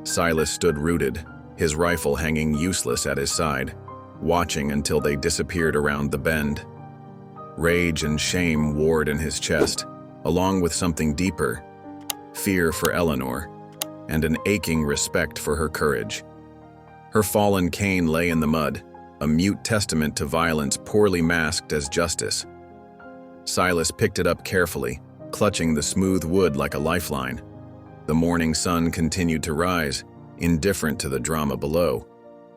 Silas stood rooted, his rifle hanging useless at his side, watching until they disappeared around the bend. Rage and shame warred in his chest, along with something deeper, fear for Eleanor, and an aching respect for her courage. Her fallen cane lay in the mud, a mute testament to violence poorly masked as justice. Silas picked it up carefully, clutching the smooth wood like a lifeline. The morning sun continued to rise, indifferent to the drama below,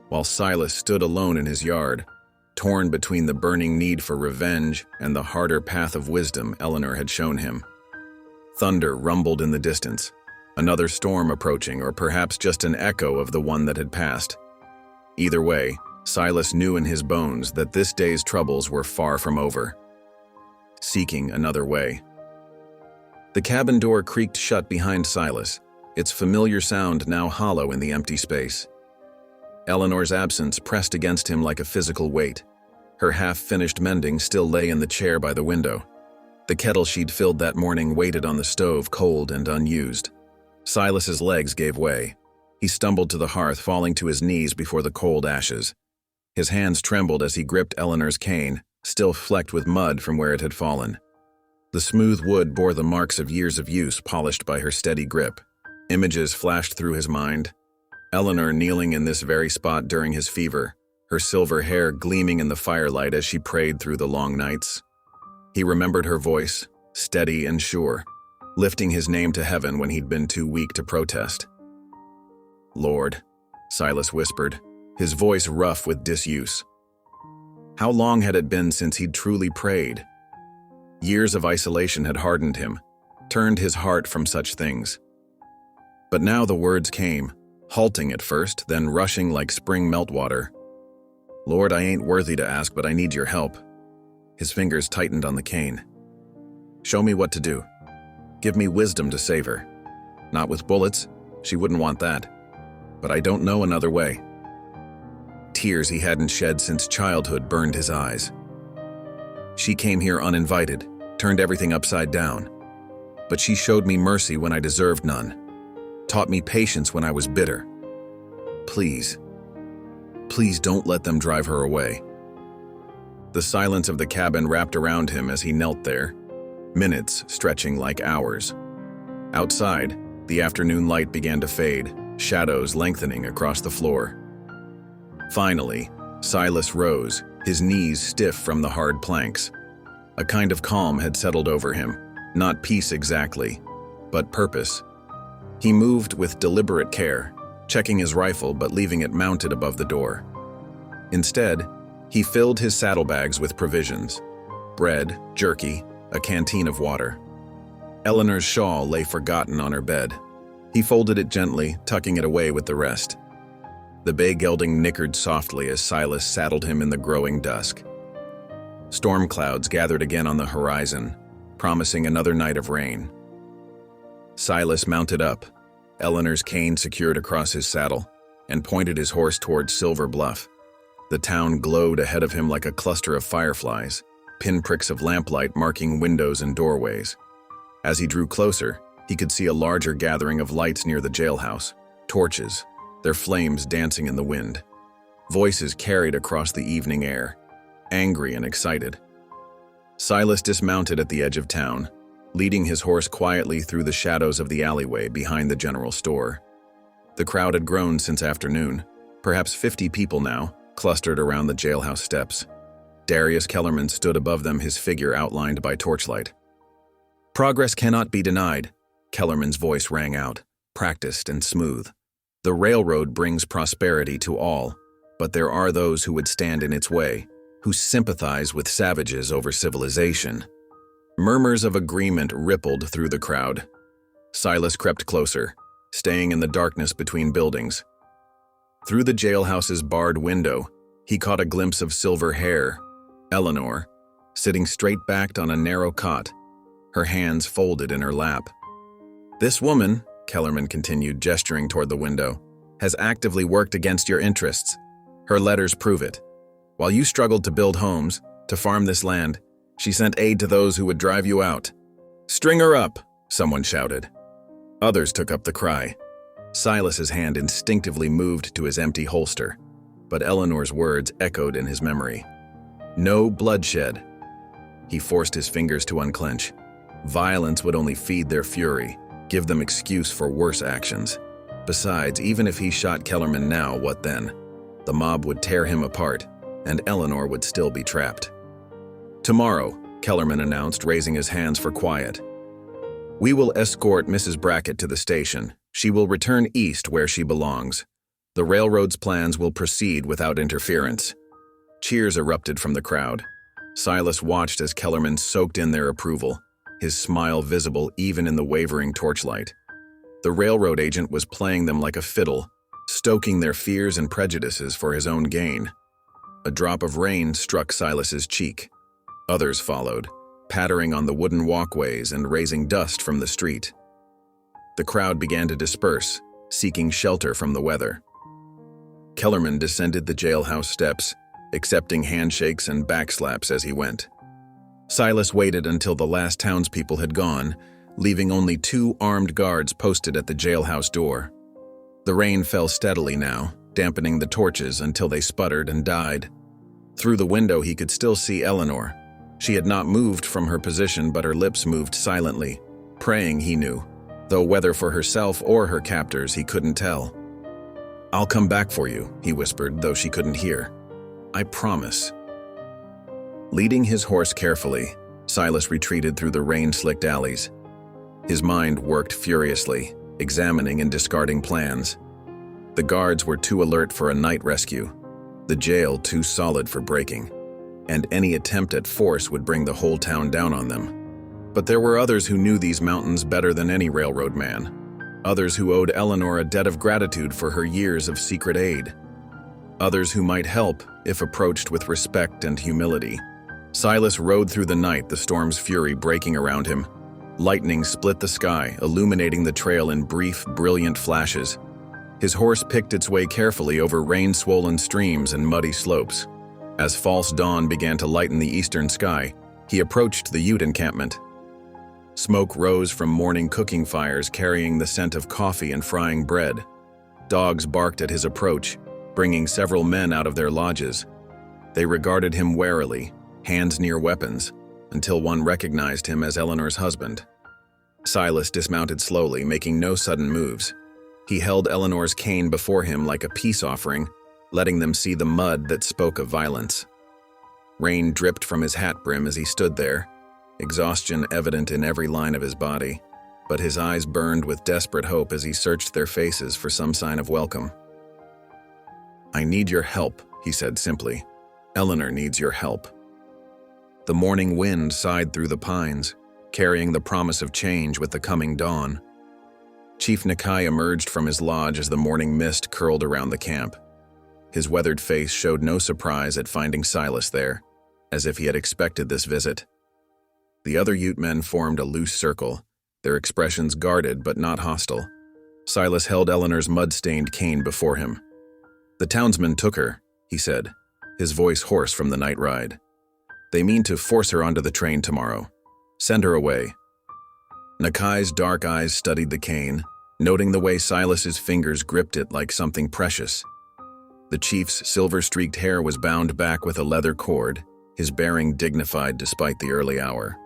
while Silas stood alone in his yard, torn between the burning need for revenge and the harder path of wisdom Eleanor had shown him. Thunder rumbled in the distance, another storm approaching, or perhaps just an echo of the one that had passed. Either way, Silas knew in his bones that this day's troubles were far from over. Seeking another way. The cabin door creaked shut behind Silas, its familiar sound now hollow in the empty space. Eleanor's absence pressed against him like a physical weight. Her half-finished mending still lay in the chair by the window. The kettle she'd filled that morning waited on the stove, cold and unused. Silas's legs gave way. He stumbled to the hearth, falling to his knees before the cold ashes. His hands trembled as he gripped Eleanor's cane, still flecked with mud from where it had fallen. The smooth wood bore the marks of years of use, polished by her steady grip. Images flashed through his mind. Eleanor kneeling in this very spot during his fever, her silver hair gleaming in the firelight as she prayed through the long nights. He remembered her voice, steady and sure, lifting his name to heaven when he'd been too weak to protest. "Lord," Silas whispered, his voice rough with disuse. How long had it been since he'd truly prayed? Years of isolation had hardened him, turned his heart from such things. But now the words came, halting at first, then rushing like spring meltwater. "Lord, I ain't worthy to ask, but I need your help." His fingers tightened on the cane. "Show me what to do. Give me wisdom to save her. Not with bullets, she wouldn't want that. But I don't know another way." Tears he hadn't shed since childhood burned his eyes. "She came here uninvited, turned everything upside down. But she showed me mercy when I deserved none, taught me patience when I was bitter. Please, please don't let them drive her away." The silence of the cabin wrapped around him as he knelt there, minutes stretching like hours. Outside, the afternoon light began to fade, shadows lengthening across the floor. Finally, Silas rose, his knees stiff from the hard planks. A kind of calm had settled over him, not peace exactly, but purpose. He moved with deliberate care, checking his rifle but leaving it mounted above the door. Instead, he filled his saddlebags with provisions: bread, jerky, a canteen of water. Eleanor's shawl lay forgotten on her bed. He folded it gently, tucking it away with the rest. The bay gelding nickered softly as Silas saddled him in the growing dusk. Storm clouds gathered again on the horizon, promising another night of rain. Silas mounted up, Eleanor's cane secured across his saddle, and pointed his horse toward Silver Bluff. The town glowed ahead of him like a cluster of fireflies, pinpricks of lamplight marking windows and doorways. As he drew closer, he could see a larger gathering of lights near the jailhouse, torches, their flames dancing in the wind. Voices carried across the evening air, angry and excited. Silas dismounted at the edge of town, leading his horse quietly through the shadows of the alleyway behind the general store. The crowd had grown since afternoon, perhaps 50 people now, clustered around the jailhouse steps. Darius Kellerman stood above them, his figure outlined by torchlight. "Progress cannot be denied," Kellerman's voice rang out, practiced and smooth. "The railroad brings prosperity to all, but there are those who would stand in its way, who sympathize with savages over civilization." Murmurs of agreement rippled through the crowd. Silas crept closer, staying in the darkness between buildings. Through the jailhouse's barred window, he caught a glimpse of silver hair, Eleanor, sitting straight-backed on a narrow cot, her hands folded in her lap. "This woman," Kellerman continued, gesturing toward the window, "has actively worked against your interests. Her letters prove it. While you struggled to build homes, to farm this land, she sent aid to those who would drive you out." "String her up," someone shouted. Others took up the cry. Silas's hand instinctively moved to his empty holster, but Eleanor's words echoed in his memory. "No bloodshed." He forced his fingers to unclench. Violence would only feed their fury, give them excuse for worse actions. Besides, even if he shot Kellerman now, what then? The mob would tear him apart, and Eleanor would still be trapped. "Tomorrow," Kellerman announced, raising his hands for quiet. "We will escort Mrs. Brackett to the station. She will return east where she belongs. The railroad's plans will proceed without interference." Cheers erupted from the crowd. Silas watched as Kellerman soaked in their approval, his smile visible even in the wavering torchlight. The railroad agent was playing them like a fiddle, stoking their fears and prejudices for his own gain. A drop of rain struck Silas's cheek. Others followed, pattering on the wooden walkways and raising dust from the street. The crowd began to disperse, seeking shelter from the weather. Kellerman descended the jailhouse steps, accepting handshakes and backslaps as he went. Silas waited until the last townspeople had gone, leaving only 2 armed guards posted at the jailhouse door. The rain fell steadily now, dampening the torches until they sputtered and died. Through the window he could still see Eleanor. She had not moved from her position, but her lips moved silently, praying, he knew, though whether for herself or her captors he couldn't tell. "I'll come back for you," he whispered, though she couldn't hear. "I promise." Leading his horse carefully, Silas retreated through the rain-slicked alleys. His mind worked furiously, examining and discarding plans. The guards were too alert for a night rescue, the jail too solid for breaking, and any attempt at force would bring the whole town down on them. But there were others who knew these mountains better than any railroad man. Others who owed Eleanor a debt of gratitude for her years of secret aid. Others who might help if approached with respect and humility. Silas rode through the night, the storm's fury breaking around him. Lightning split the sky, illuminating the trail in brief, brilliant flashes. His horse picked its way carefully over rain-swollen streams and muddy slopes. As false dawn began to lighten the eastern sky, he approached the Ute encampment. Smoke rose from morning cooking fires carrying the scent of coffee and frying bread. Dogs barked at his approach, bringing several men out of their lodges. They regarded him warily, hands near weapons, until one recognized him as Eleanor's husband. Silas dismounted slowly, making no sudden moves. He held Eleanor's cane before him like a peace offering, letting them see the mud that spoke of violence. Rain dripped from his hat brim as he stood there, exhaustion evident in every line of his body, but his eyes burned with desperate hope as he searched their faces for some sign of welcome. "I need your help," he said simply. "Eleanor needs your help." The morning wind sighed through the pines, carrying the promise of change with the coming dawn. Chief Nakai emerged from his lodge as the morning mist curled around the camp. His weathered face showed no surprise at finding Silas there, as if he had expected this visit. The other Ute men formed a loose circle, their expressions guarded but not hostile. Silas held Eleanor's mud-stained cane before him. "The townsmen took her," he said, his voice hoarse from the night ride. "They mean to force her onto the train tomorrow. Send her away." Nakai's dark eyes studied the cane, noting the way Silas's fingers gripped it like something precious. The chief's silver-streaked hair was bound back with a leather cord, his bearing dignified despite the early hour.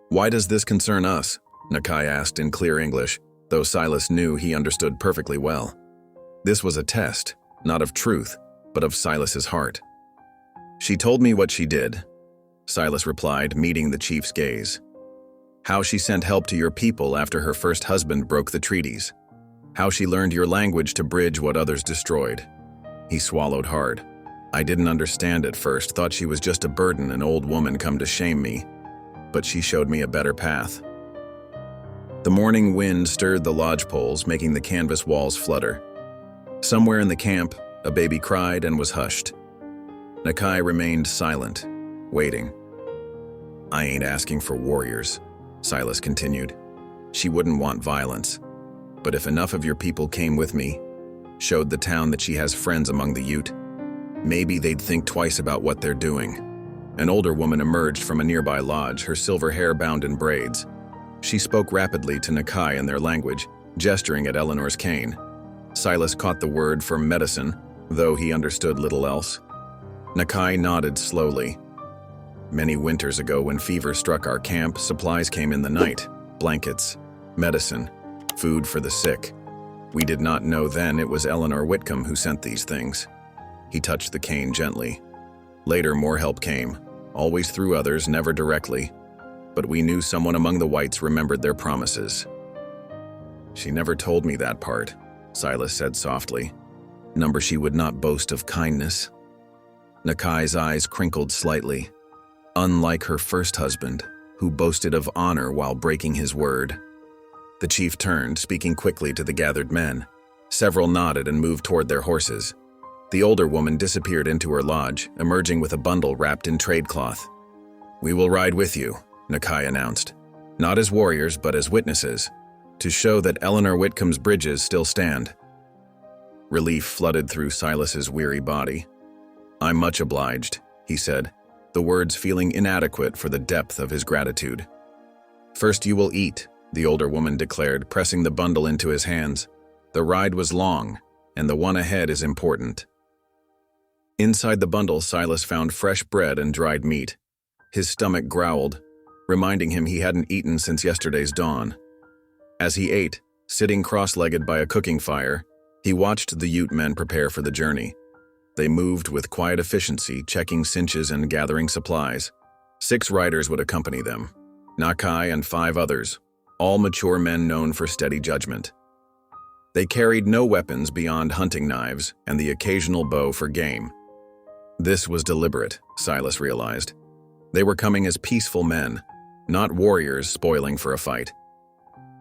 "Why does this concern us?" Nakai asked in clear English, though Silas knew he understood perfectly well. This was a test, not of truth, but of Silas's heart. "She told me what she did," Silas replied, meeting the chief's gaze. "How she sent help to your people after her first husband broke the treaties. How she learned your language to bridge what others destroyed." He swallowed hard. "I didn't understand at first, thought she was just a burden, an old woman come to shame me. But she showed me a better path." The morning wind stirred the lodge poles, making the canvas walls flutter. Somewhere in the camp, a baby cried and was hushed. Nakai remained silent, waiting. "I ain't asking for warriors," Silas continued. "She wouldn't want violence. But if enough of your people came with me, showed the town that she has friends among the Ute, maybe they'd think twice about what they're doing." An older woman emerged from a nearby lodge, her silver hair bound in braids. She spoke rapidly to Nakai in their language, gesturing at Eleanor's cane. Silas caught the word for medicine, though he understood little else. Nakai nodded slowly. "Many winters ago, when fever struck our camp, supplies came in the night. Blankets, medicine, food for the sick. We did not know then it was Eleanor Whitcomb who sent these things." He touched the cane gently. "Later, more help came, always through others, never directly. But we knew someone among the whites remembered their promises." "She never told me that part," Silas said softly. "Number she would not boast of kindness." Nakai's eyes crinkled slightly. Unlike her first husband, who boasted of honor while breaking his word. The chief turned, speaking quickly to the gathered men. Several nodded and moved toward their horses. The older woman disappeared into her lodge, emerging with a bundle wrapped in trade cloth. "We will ride with you," Nakai announced. "Not as warriors, but as witnesses, to show that Eleanor Whitcomb's bridges still stand." Relief flooded through Silas's weary body. "I'm much obliged," he said, the words feeling inadequate for the depth of his gratitude. "First you will eat," the older woman declared, pressing the bundle into his hands. "The ride was long, and the one ahead is important." Inside the bundle, Silas found fresh bread and dried meat. His stomach growled, reminding him he hadn't eaten since yesterday's dawn. As he ate, sitting cross-legged by a cooking fire, he watched the Ute men prepare for the journey. They moved with quiet efficiency, checking cinches and gathering supplies. 6 riders would accompany them, Nakai and 5 others, all mature men known for steady judgment. They carried no weapons beyond hunting knives and the occasional bow for game. This was deliberate, Silas realized. They were coming as peaceful men, not warriors spoiling for a fight.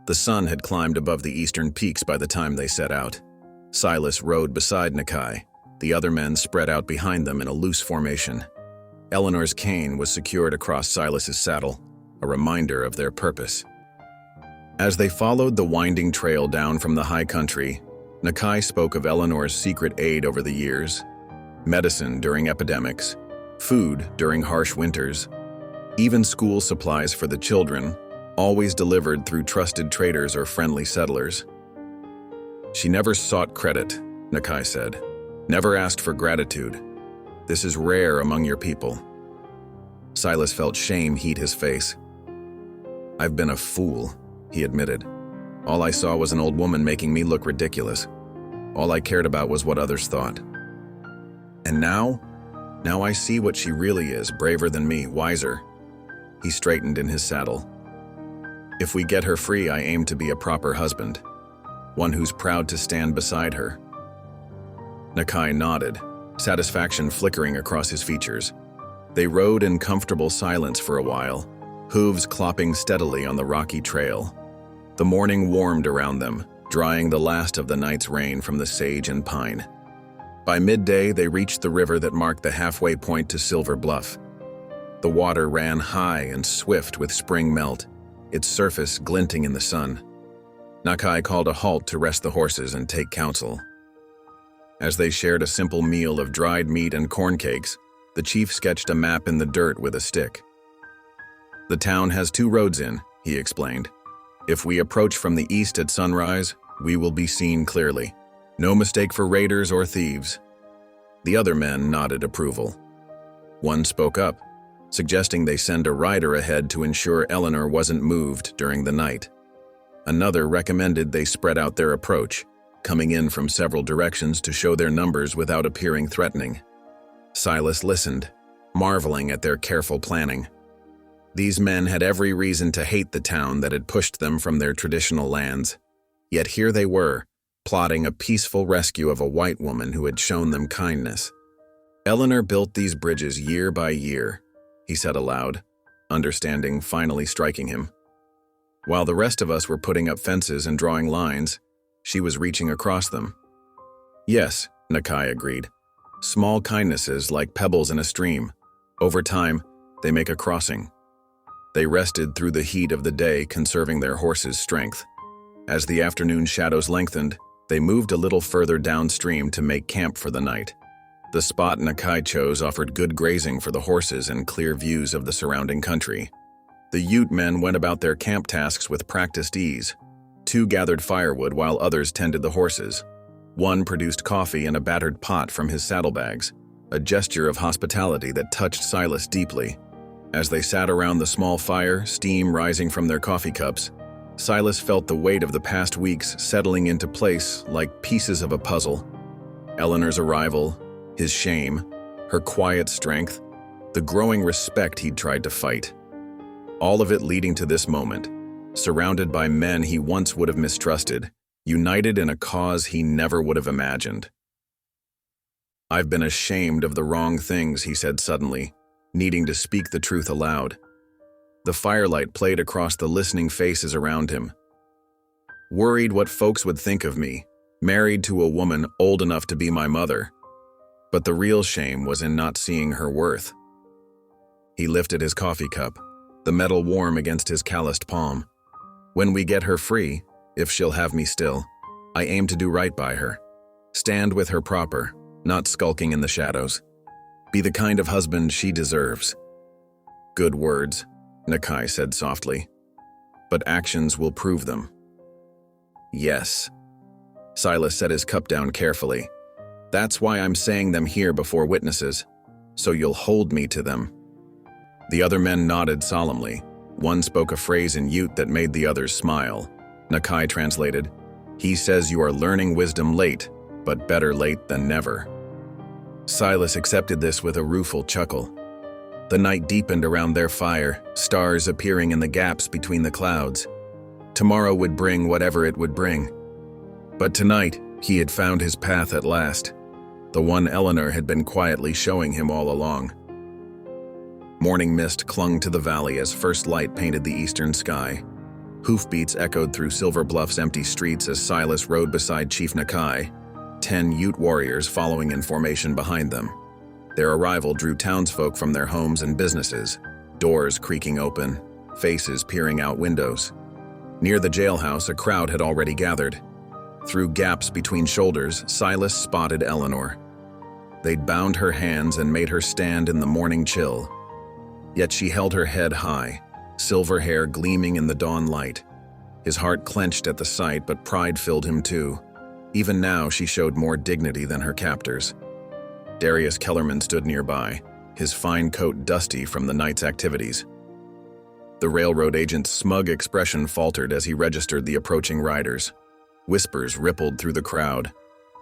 The sun had climbed above the eastern peaks by the time they set out. Silas rode beside Nakai, the other men spread out behind them in a loose formation. Eleanor's cane was secured across Silas's saddle, a reminder of their purpose. As they followed the winding trail down from the high country, Nakai spoke of Eleanor's secret aid over the years: medicine during epidemics, food during harsh winters, even school supplies for the children, always delivered through trusted traders or friendly settlers. She never sought credit, Nakai said, never asked for gratitude. This is rare among your people. Silas felt shame heat his face. I've been a fool, he admitted. All I saw was an old woman making me look ridiculous. All I cared about was what others thought. And now I see what she really is, braver than me, wiser. He straightened in his saddle. If we get her free, I aim to be a proper husband, one who's proud to stand beside her. Nakai nodded, satisfaction flickering across his features. They rode in comfortable silence for a while, hooves clopping steadily on the rocky trail. The morning warmed around them, drying the last of the night's rain from the sage and pine. By midday, they reached the river that marked the halfway point to Silver Bluff. The water ran high and swift with spring melt, its surface glinting in the sun. Nakai called a halt to rest the horses and take counsel. As they shared a simple meal of dried meat and corn cakes, the chief sketched a map in the dirt with a stick. The town has 2 roads in, he explained. If we approach from the east at sunrise, we will be seen clearly. No mistake for raiders or thieves. The other men nodded approval. One spoke up, suggesting they send a rider ahead to ensure Eleanor wasn't moved during the night. Another recommended they spread out their approach, coming in from several directions to show their numbers without appearing threatening. Silas listened, marveling at their careful planning. These men had every reason to hate the town that had pushed them from their traditional lands. Yet here they were, plotting a peaceful rescue of a white woman who had shown them kindness. Eleanor built these bridges year by year, he said aloud, understanding finally striking him. While the rest of us were putting up fences and drawing lines, she was reaching across them. Yes, Nakai agreed. Small kindnesses like pebbles in a stream. Over time, they make a crossing. They rested through the heat of the day, conserving their horses' strength. As the afternoon shadows lengthened, they moved a little further downstream to make camp for the night. The spot Nakai chose offered good grazing for the horses and clear views of the surrounding country. The Ute men went about their camp tasks with practiced ease. 2 gathered firewood while others tended the horses. One produced coffee in a battered pot from his saddlebags, a gesture of hospitality that touched Silas deeply. As they sat around the small fire, steam rising from their coffee cups, Silas felt the weight of the past weeks settling into place like pieces of a puzzle. Eleanor's arrival, his shame, her quiet strength, the growing respect he'd tried to fight. All of it leading to this moment, surrounded by men he once would have mistrusted, united in a cause he never would have imagined. I've been ashamed of the wrong things, he said suddenly, needing to speak the truth aloud. The firelight played across the listening faces around him. Worried what folks would think of me, married to a woman old enough to be my mother. But the real shame was in not seeing her worth. He lifted his coffee cup, the metal warm against his calloused palm. When we get her free, if she'll have me still, I aim to do right by her. Stand with her proper, not skulking in the shadows. Be the kind of husband she deserves. Good words, Nakai said softly, but actions will prove them. Yes. Silas set his cup down carefully. That's why I'm saying them here before witnesses, so you'll hold me to them. The other men nodded solemnly. One spoke a phrase in Ute that made the others smile. Nakai translated, "He says you are learning wisdom late, but better late than never." Silas accepted this with a rueful chuckle. The night deepened around their fire, stars appearing in the gaps between the clouds. Tomorrow would bring whatever it would bring. But tonight, he had found his path at last, the one Eleanor had been quietly showing him all along. Morning mist clung to the valley as first light painted the eastern sky. Hoofbeats echoed through Silver Bluff's empty streets as Silas rode beside Chief Nakai, 10 Ute warriors following in formation behind them. Their arrival drew townsfolk from their homes and businesses, doors creaking open, faces peering out windows. Near the jailhouse, a crowd had already gathered. Through gaps between shoulders, Silas spotted Eleanor. They'd bound her hands and made her stand in the morning chill. Yet she held her head high, silver hair gleaming in the dawn light. His heart clenched at the sight, but pride filled him too. Even now, she showed more dignity than her captors. Darius Kellerman stood nearby, his fine coat dusty from the night's activities. The railroad agent's smug expression faltered as he registered the approaching riders. Whispers rippled through the crowd.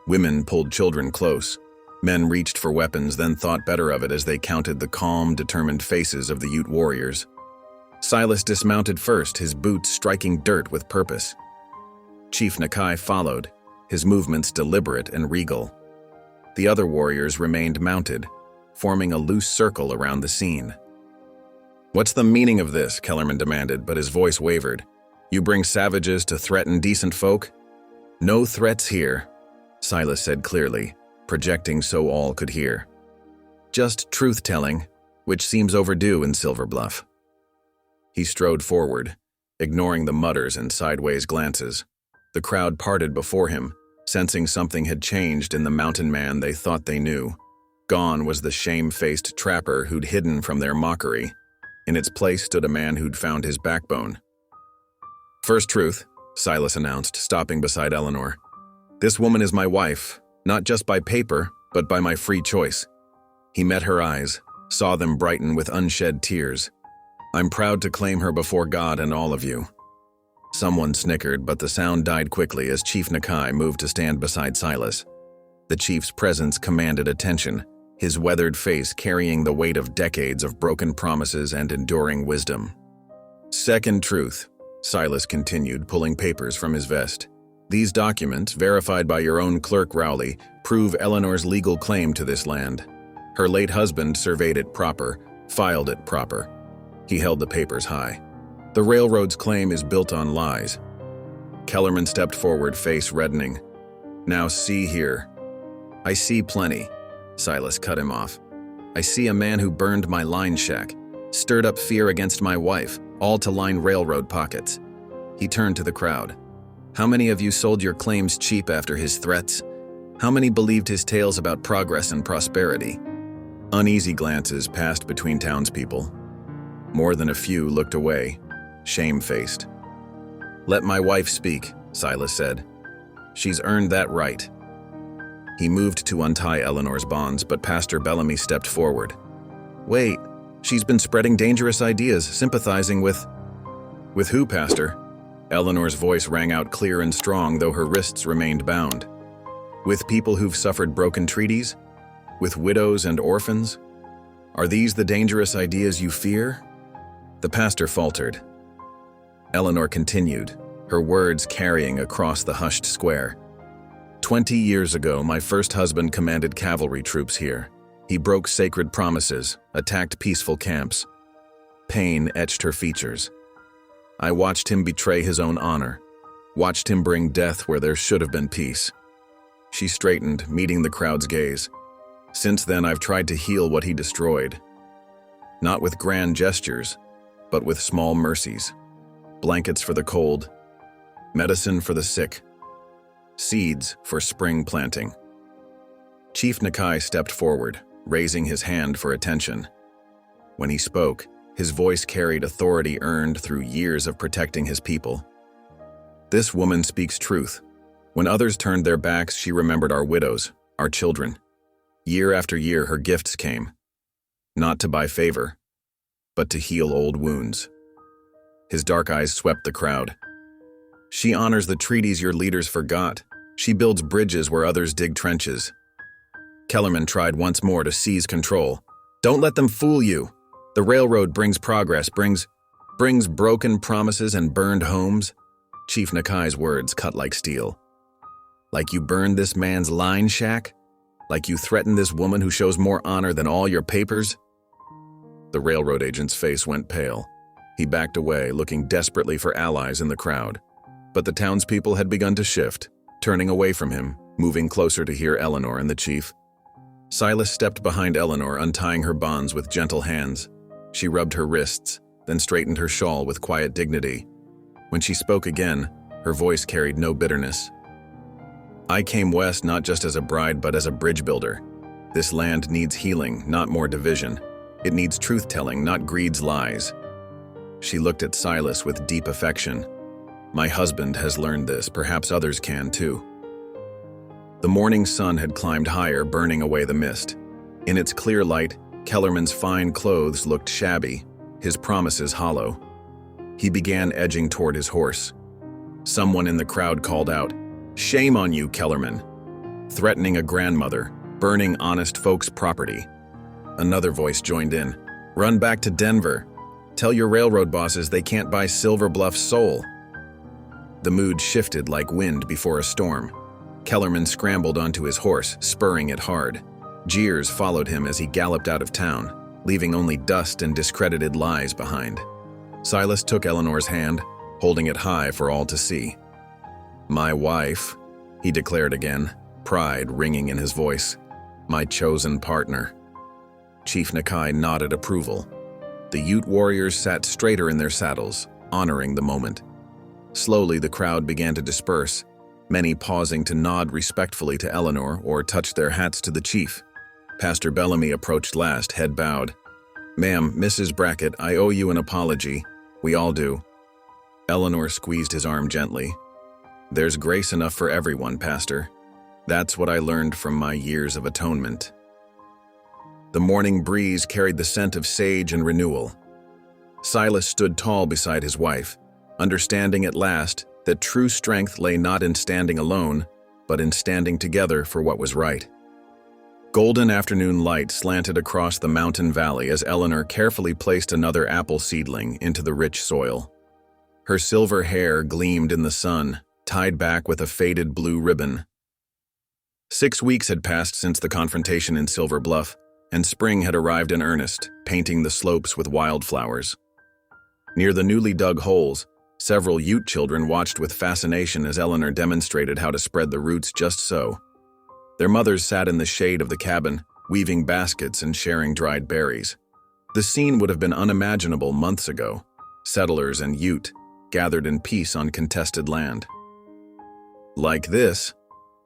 Women pulled children close. Men reached for weapons, then thought better of it as they counted the calm, determined faces of the Ute warriors. Silas dismounted first, his boots striking dirt with purpose. Chief Nakai followed, his movements deliberate and regal. The other warriors remained mounted, forming a loose circle around the scene. "What's the meaning of this?" Kellerman demanded, but his voice wavered. "You bring savages to threaten decent folk?" "No threats here," Silas said clearly, projecting so all could hear. "Just truth-telling, which seems overdue in Silver Bluff." He strode forward, ignoring the mutters and sideways glances. The crowd parted before him, sensing something had changed in the mountain man they thought they knew. Gone was the shame-faced trapper who'd hidden from their mockery. In its place stood a man who'd found his backbone. "First truth," Silas announced, stopping beside Eleanor. "This woman is my wife, not just by paper, but by my free choice." He met her eyes, saw them brighten with unshed tears. "I'm proud to claim her before God and all of you." Someone snickered, but the sound died quickly as Chief Nakai moved to stand beside Silas. The chief's presence commanded attention, his weathered face carrying the weight of decades of broken promises and enduring wisdom. "Second truth," Silas continued, pulling papers from his vest. "These documents, verified by your own clerk Rowley, prove Eleanor's legal claim to this land. Her late husband surveyed it proper, filed it proper." He held the papers high. "The railroad's claim is built on lies." Kellerman stepped forward, face reddening. "Now see here." "I see plenty," Silas cut him off. "I see a man who burned my line shack, stirred up fear against my wife, all to line railroad pockets." He turned to the crowd. "How many of you sold your claims cheap after his threats? How many believed his tales about progress and prosperity?" Uneasy glances passed between townspeople. More than a few looked away, shame-faced. "Let my wife speak," Silas said. "She's earned that right." He moved to untie Eleanor's bonds, but Pastor Bellamy stepped forward. "Wait, she's been spreading dangerous ideas, sympathizing with..." "With who, Pastor?" Eleanor's voice rang out clear and strong, though her wrists remained bound. "With people who've suffered broken treaties? With widows and orphans? Are these the dangerous ideas you fear?" The pastor faltered. Eleanor continued, her words carrying across the hushed square. 20 years ago, my first husband commanded cavalry troops here. He broke sacred promises, attacked peaceful camps. Pain etched her features. I watched him betray his own honor, watched him bring death where there should have been peace. She straightened, meeting the crowd's gaze. Since then, I've tried to heal what he destroyed. Not with grand gestures, but with small mercies. Blankets for the cold, medicine for the sick, seeds for spring planting. Chief Nakai stepped forward, raising his hand for attention. When he spoke, his voice carried authority earned through years of protecting his people. "This woman speaks truth. When others turned their backs, she remembered our widows, our children. Year after year, her gifts came. Not to buy favor, but to heal old wounds." His dark eyes swept the crowd. "She honors the treaties your leaders forgot. She builds bridges where others dig trenches." Kellerman tried once more to seize control. "Don't let them fool you. The railroad brings progress, brings broken promises and burned homes." Chief Nakai's words cut like steel. "Like you burned this man's line shack? Like you threatened this woman who shows more honor than all your papers?" The railroad agent's face went pale. He backed away, looking desperately for allies in the crowd. But the townspeople had begun to shift, turning away from him, moving closer to hear Eleanor and the chief. Silas stepped behind Eleanor, untying her bonds with gentle hands. She rubbed her wrists, then straightened her shawl with quiet dignity. When she spoke again, her voice carried no bitterness. "I came west not just as a bride but as a bridge builder. This land needs healing, not more division. It needs truth-telling, not greed's lies." She looked at Silas with deep affection. "My husband has learned this, perhaps others can too." The morning sun had climbed higher, burning away the mist. In its clear light, Kellerman's fine clothes looked shabby, his promises hollow. He began edging toward his horse. Someone in the crowd called out, "Shame on you, Kellerman!" threatening a grandmother, burning honest folks' property. Another voice joined in, "Run back to Denver. Tell your railroad bosses they can't buy Silver Bluff's soul." The mood shifted like wind before a storm. Kellerman scrambled onto his horse, spurring it hard. Jeers followed him as he galloped out of town, leaving only dust and discredited lies behind. Silas took Eleanor's hand, holding it high for all to see. "My wife," he declared again, pride ringing in his voice. "My chosen partner." Chief Nakai nodded approval. The Ute warriors sat straighter in their saddles, honoring the moment. Slowly, the crowd began to disperse, many pausing to nod respectfully to Eleanor or touch their hats to the chief. Pastor Bellamy approached last, head bowed. "Ma'am, Mrs. Brackett, I owe you an apology. We all do." Eleanor squeezed his arm gently. "There's grace enough for everyone, Pastor. That's what I learned from my years of atonement." The morning breeze carried the scent of sage and renewal. Silas stood tall beside his wife, understanding at last that true strength lay not in standing alone, but in standing together for what was right. Golden afternoon light slanted across the mountain valley as Eleanor carefully placed another apple seedling into the rich soil. Her silver hair gleamed in the sun, tied back with a faded blue ribbon. 6 weeks had passed since the confrontation in Silver Bluff, and spring had arrived in earnest, painting the slopes with wildflowers. Near the newly dug holes, several Ute children watched with fascination as Eleanor demonstrated how to spread the roots just so. Their mothers sat in the shade of the cabin, weaving baskets and sharing dried berries. The scene would have been unimaginable months ago. Settlers and Ute gathered in peace on contested land. "Like this?"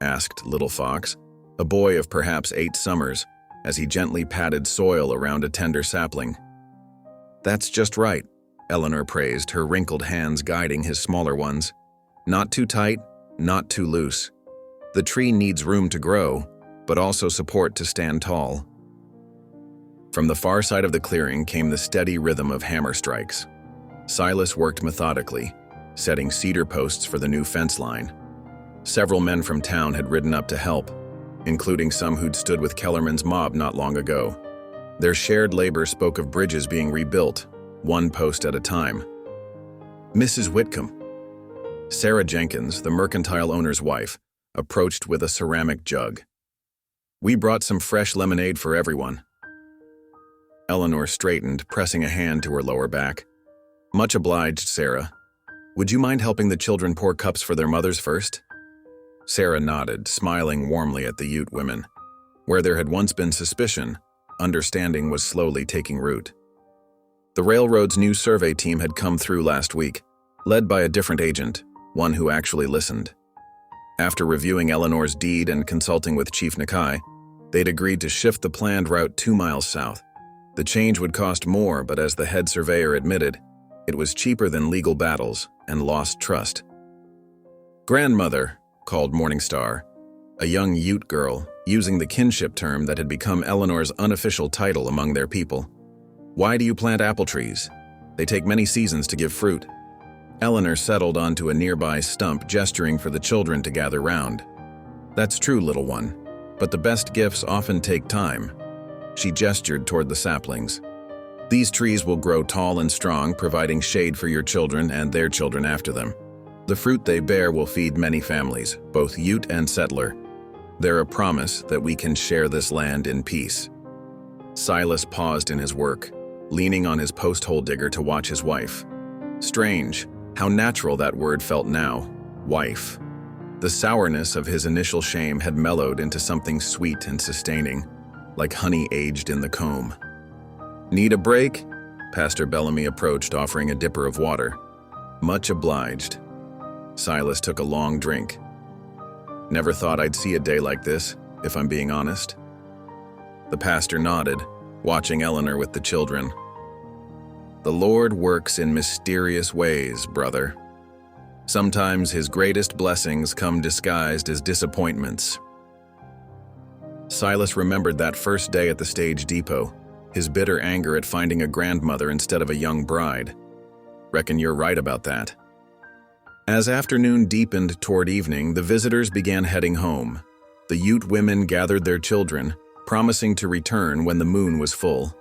asked Little Fox, a boy of perhaps 8 summers, as he gently patted soil around a tender sapling. "That's just right," Eleanor praised, her wrinkled hands guiding his smaller ones. "Not too tight, not too loose. The tree needs room to grow, but also support to stand tall." From the far side of the clearing came the steady rhythm of hammer strikes. Silas worked methodically, setting cedar posts for the new fence line. Several men from town had ridden up to help, including some who'd stood with Kellerman's mob not long ago. Their shared labor spoke of bridges being rebuilt, one post at a time. "Mrs. Whitcomb," Sarah Jenkins, the mercantile owner's wife, approached with a ceramic jug. "We brought some fresh lemonade for everyone." Eleanor straightened, pressing a hand to her lower back. "Much obliged, Sarah. Would you mind helping the children pour cups for their mothers first?" Sarah nodded, smiling warmly at the Ute women. Where there had once been suspicion, understanding was slowly taking root. The railroad's new survey team had come through last week, led by a different agent, one who actually listened. After reviewing Eleanor's deed and consulting with Chief Nakai, they'd agreed to shift the planned route 2 miles south. The change would cost more, but as the head surveyor admitted, it was cheaper than legal battles and lost trust. "Grandmother," called Morningstar, a young Ute girl, using the kinship term that had become Eleanor's unofficial title among their people. "Why do you plant apple trees? They take many seasons to give fruit." Eleanor settled onto a nearby stump, gesturing for the children to gather round. "That's true, little one, but the best gifts often take time." She gestured toward the saplings. "These trees will grow tall and strong, providing shade for your children and their children after them. The fruit they bear will feed many families, both Ute and settler. They're a promise that we can share this land in peace." Silas paused in his work, leaning on his post-hole digger to watch his wife. Strange, how natural that word felt now, wife. The sourness of his initial shame had mellowed into something sweet and sustaining, like honey aged in the comb. "Need a break?" Pastor Bellamy approached, offering a dipper of water. "Much obliged." Silas took a long drink. "Never thought I'd see a day like this, if I'm being honest." The pastor nodded, watching Eleanor with the children. "The Lord works in mysterious ways, brother. Sometimes his greatest blessings come disguised as disappointments." Silas remembered that first day at the stage depot, his bitter anger at finding a grandmother instead of a young bride. "Reckon you're right about that." As afternoon deepened toward evening, the visitors began heading home. The Ute women gathered their children, promising to return when the moon was full.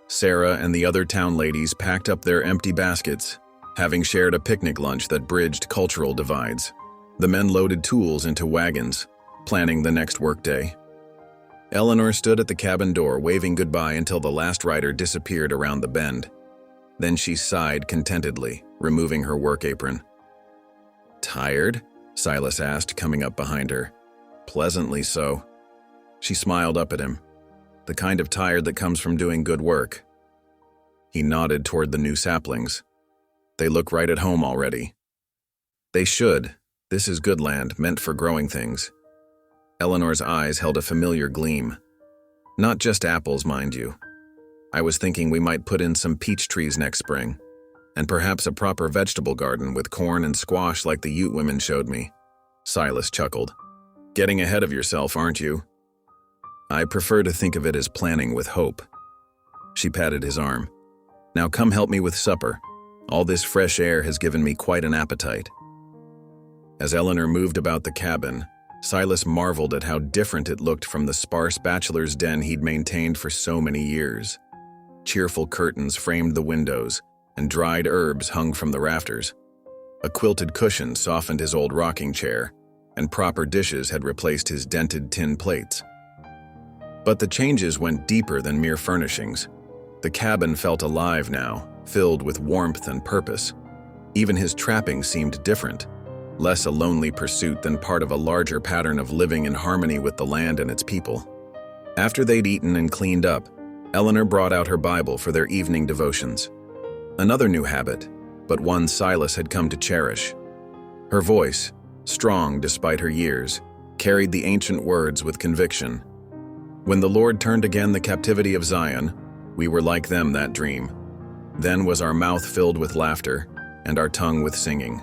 Sarah and the other town ladies packed up their empty baskets, having shared a picnic lunch that bridged cultural divides. The men loaded tools into wagons, planning the next workday. Eleanor stood at the cabin door, waving goodbye until the last rider disappeared around the bend. Then she sighed contentedly, removing her work apron. "Tired?" Silas asked, coming up behind her. "Pleasantly so." She smiled up at him. "The kind of tired that comes from doing good work." He nodded toward the new saplings. "They look right at home already." "They should. This is good land, meant for growing things." Eleanor's eyes held a familiar gleam. "Not just apples, mind you. I was thinking we might put in some peach trees next spring, and perhaps a proper vegetable garden with corn and squash like the Ute women showed me." Silas chuckled. "Getting ahead of yourself, aren't you?" "I prefer to think of it as planning with hope." She patted his arm. "Now come help me with supper. All this fresh air has given me quite an appetite." As Eleanor moved about the cabin, Silas marveled at how different it looked from the sparse bachelor's den he'd maintained for so many years. Cheerful curtains framed the windows, and dried herbs hung from the rafters. A quilted cushion softened his old rocking chair, and proper dishes had replaced his dented tin plates. But the changes went deeper than mere furnishings. The cabin felt alive now, filled with warmth and purpose. Even his trappings seemed different, less a lonely pursuit than part of a larger pattern of living in harmony with the land and its people. After they'd eaten and cleaned up, Eleanor brought out her Bible for their evening devotions. Another new habit, but one Silas had come to cherish. Her voice, strong despite her years, carried the ancient words with conviction. "When the Lord turned again the captivity of Zion, we were like them that dream. Then was our mouth filled with laughter, and our tongue with singing."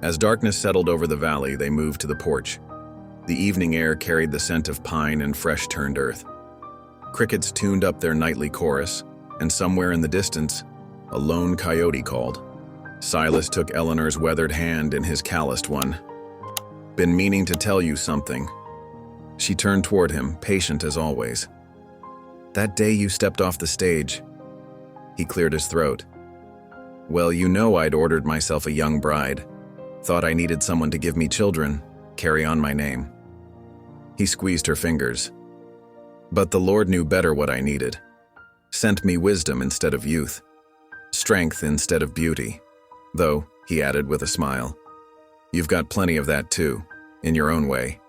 As darkness settled over the valley, they moved to the porch. The evening air carried the scent of pine and fresh-turned earth. Crickets tuned up their nightly chorus, and somewhere in the distance, a lone coyote called. Silas took Eleanor's weathered hand in his calloused one. "Been meaning to tell you something." She turned toward him, patient as always. "That day you stepped off the stage." He cleared his throat. "Well, you know I'd ordered myself a young bride. Thought I needed someone to give me children, carry on my name." He squeezed her fingers. "But the Lord knew better what I needed. Sent me wisdom instead of youth, strength instead of beauty. Though," he added with a smile, "you've got plenty of that too, in your own way."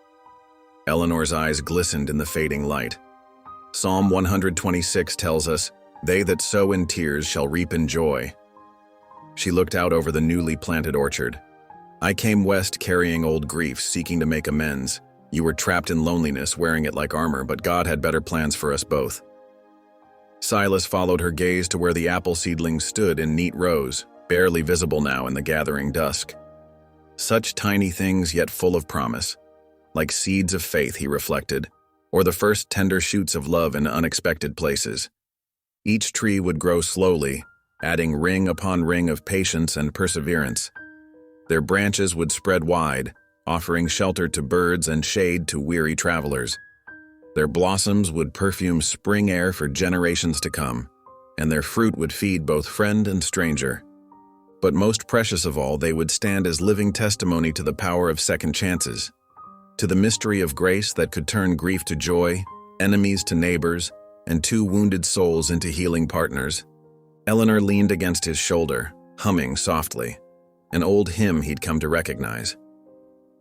Eleanor's eyes glistened in the fading light. Psalm 126 tells us, "They that sow in tears shall reap in joy." She looked out over the newly planted orchard. "I came west carrying old griefs, seeking to make amends. You were trapped in loneliness, wearing it like armor, but God had better plans for us both." Silas followed her gaze to where the apple seedlings stood in neat rows, barely visible now in the gathering dusk. Such tiny things, yet full of promise. Like seeds of faith, he reflected, or the first tender shoots of love in unexpected places. Each tree would grow slowly, adding ring upon ring of patience and perseverance. Their branches would spread wide, offering shelter to birds and shade to weary travelers. Their blossoms would perfume spring air for generations to come, and their fruit would feed both friend and stranger. But most precious of all, they would stand as living testimony to the power of second chances, to the mystery of grace that could turn grief to joy, enemies to neighbors, and two wounded souls into healing partners. Eleanor leaned against his shoulder, humming softly, an old hymn he'd come to recognize.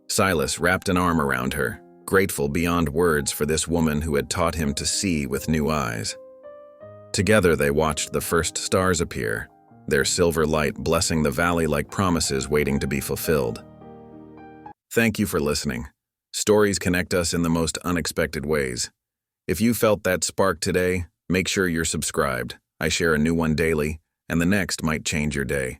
Silas wrapped an arm around her, grateful beyond words for this woman who had taught him to see with new eyes. Together they watched the first stars appear, their silver light blessing the valley like promises waiting to be fulfilled. Thank you for listening. Stories connect us in the most unexpected ways. If you felt that spark today, make sure you're subscribed. I share a new one daily, and the next might change your day.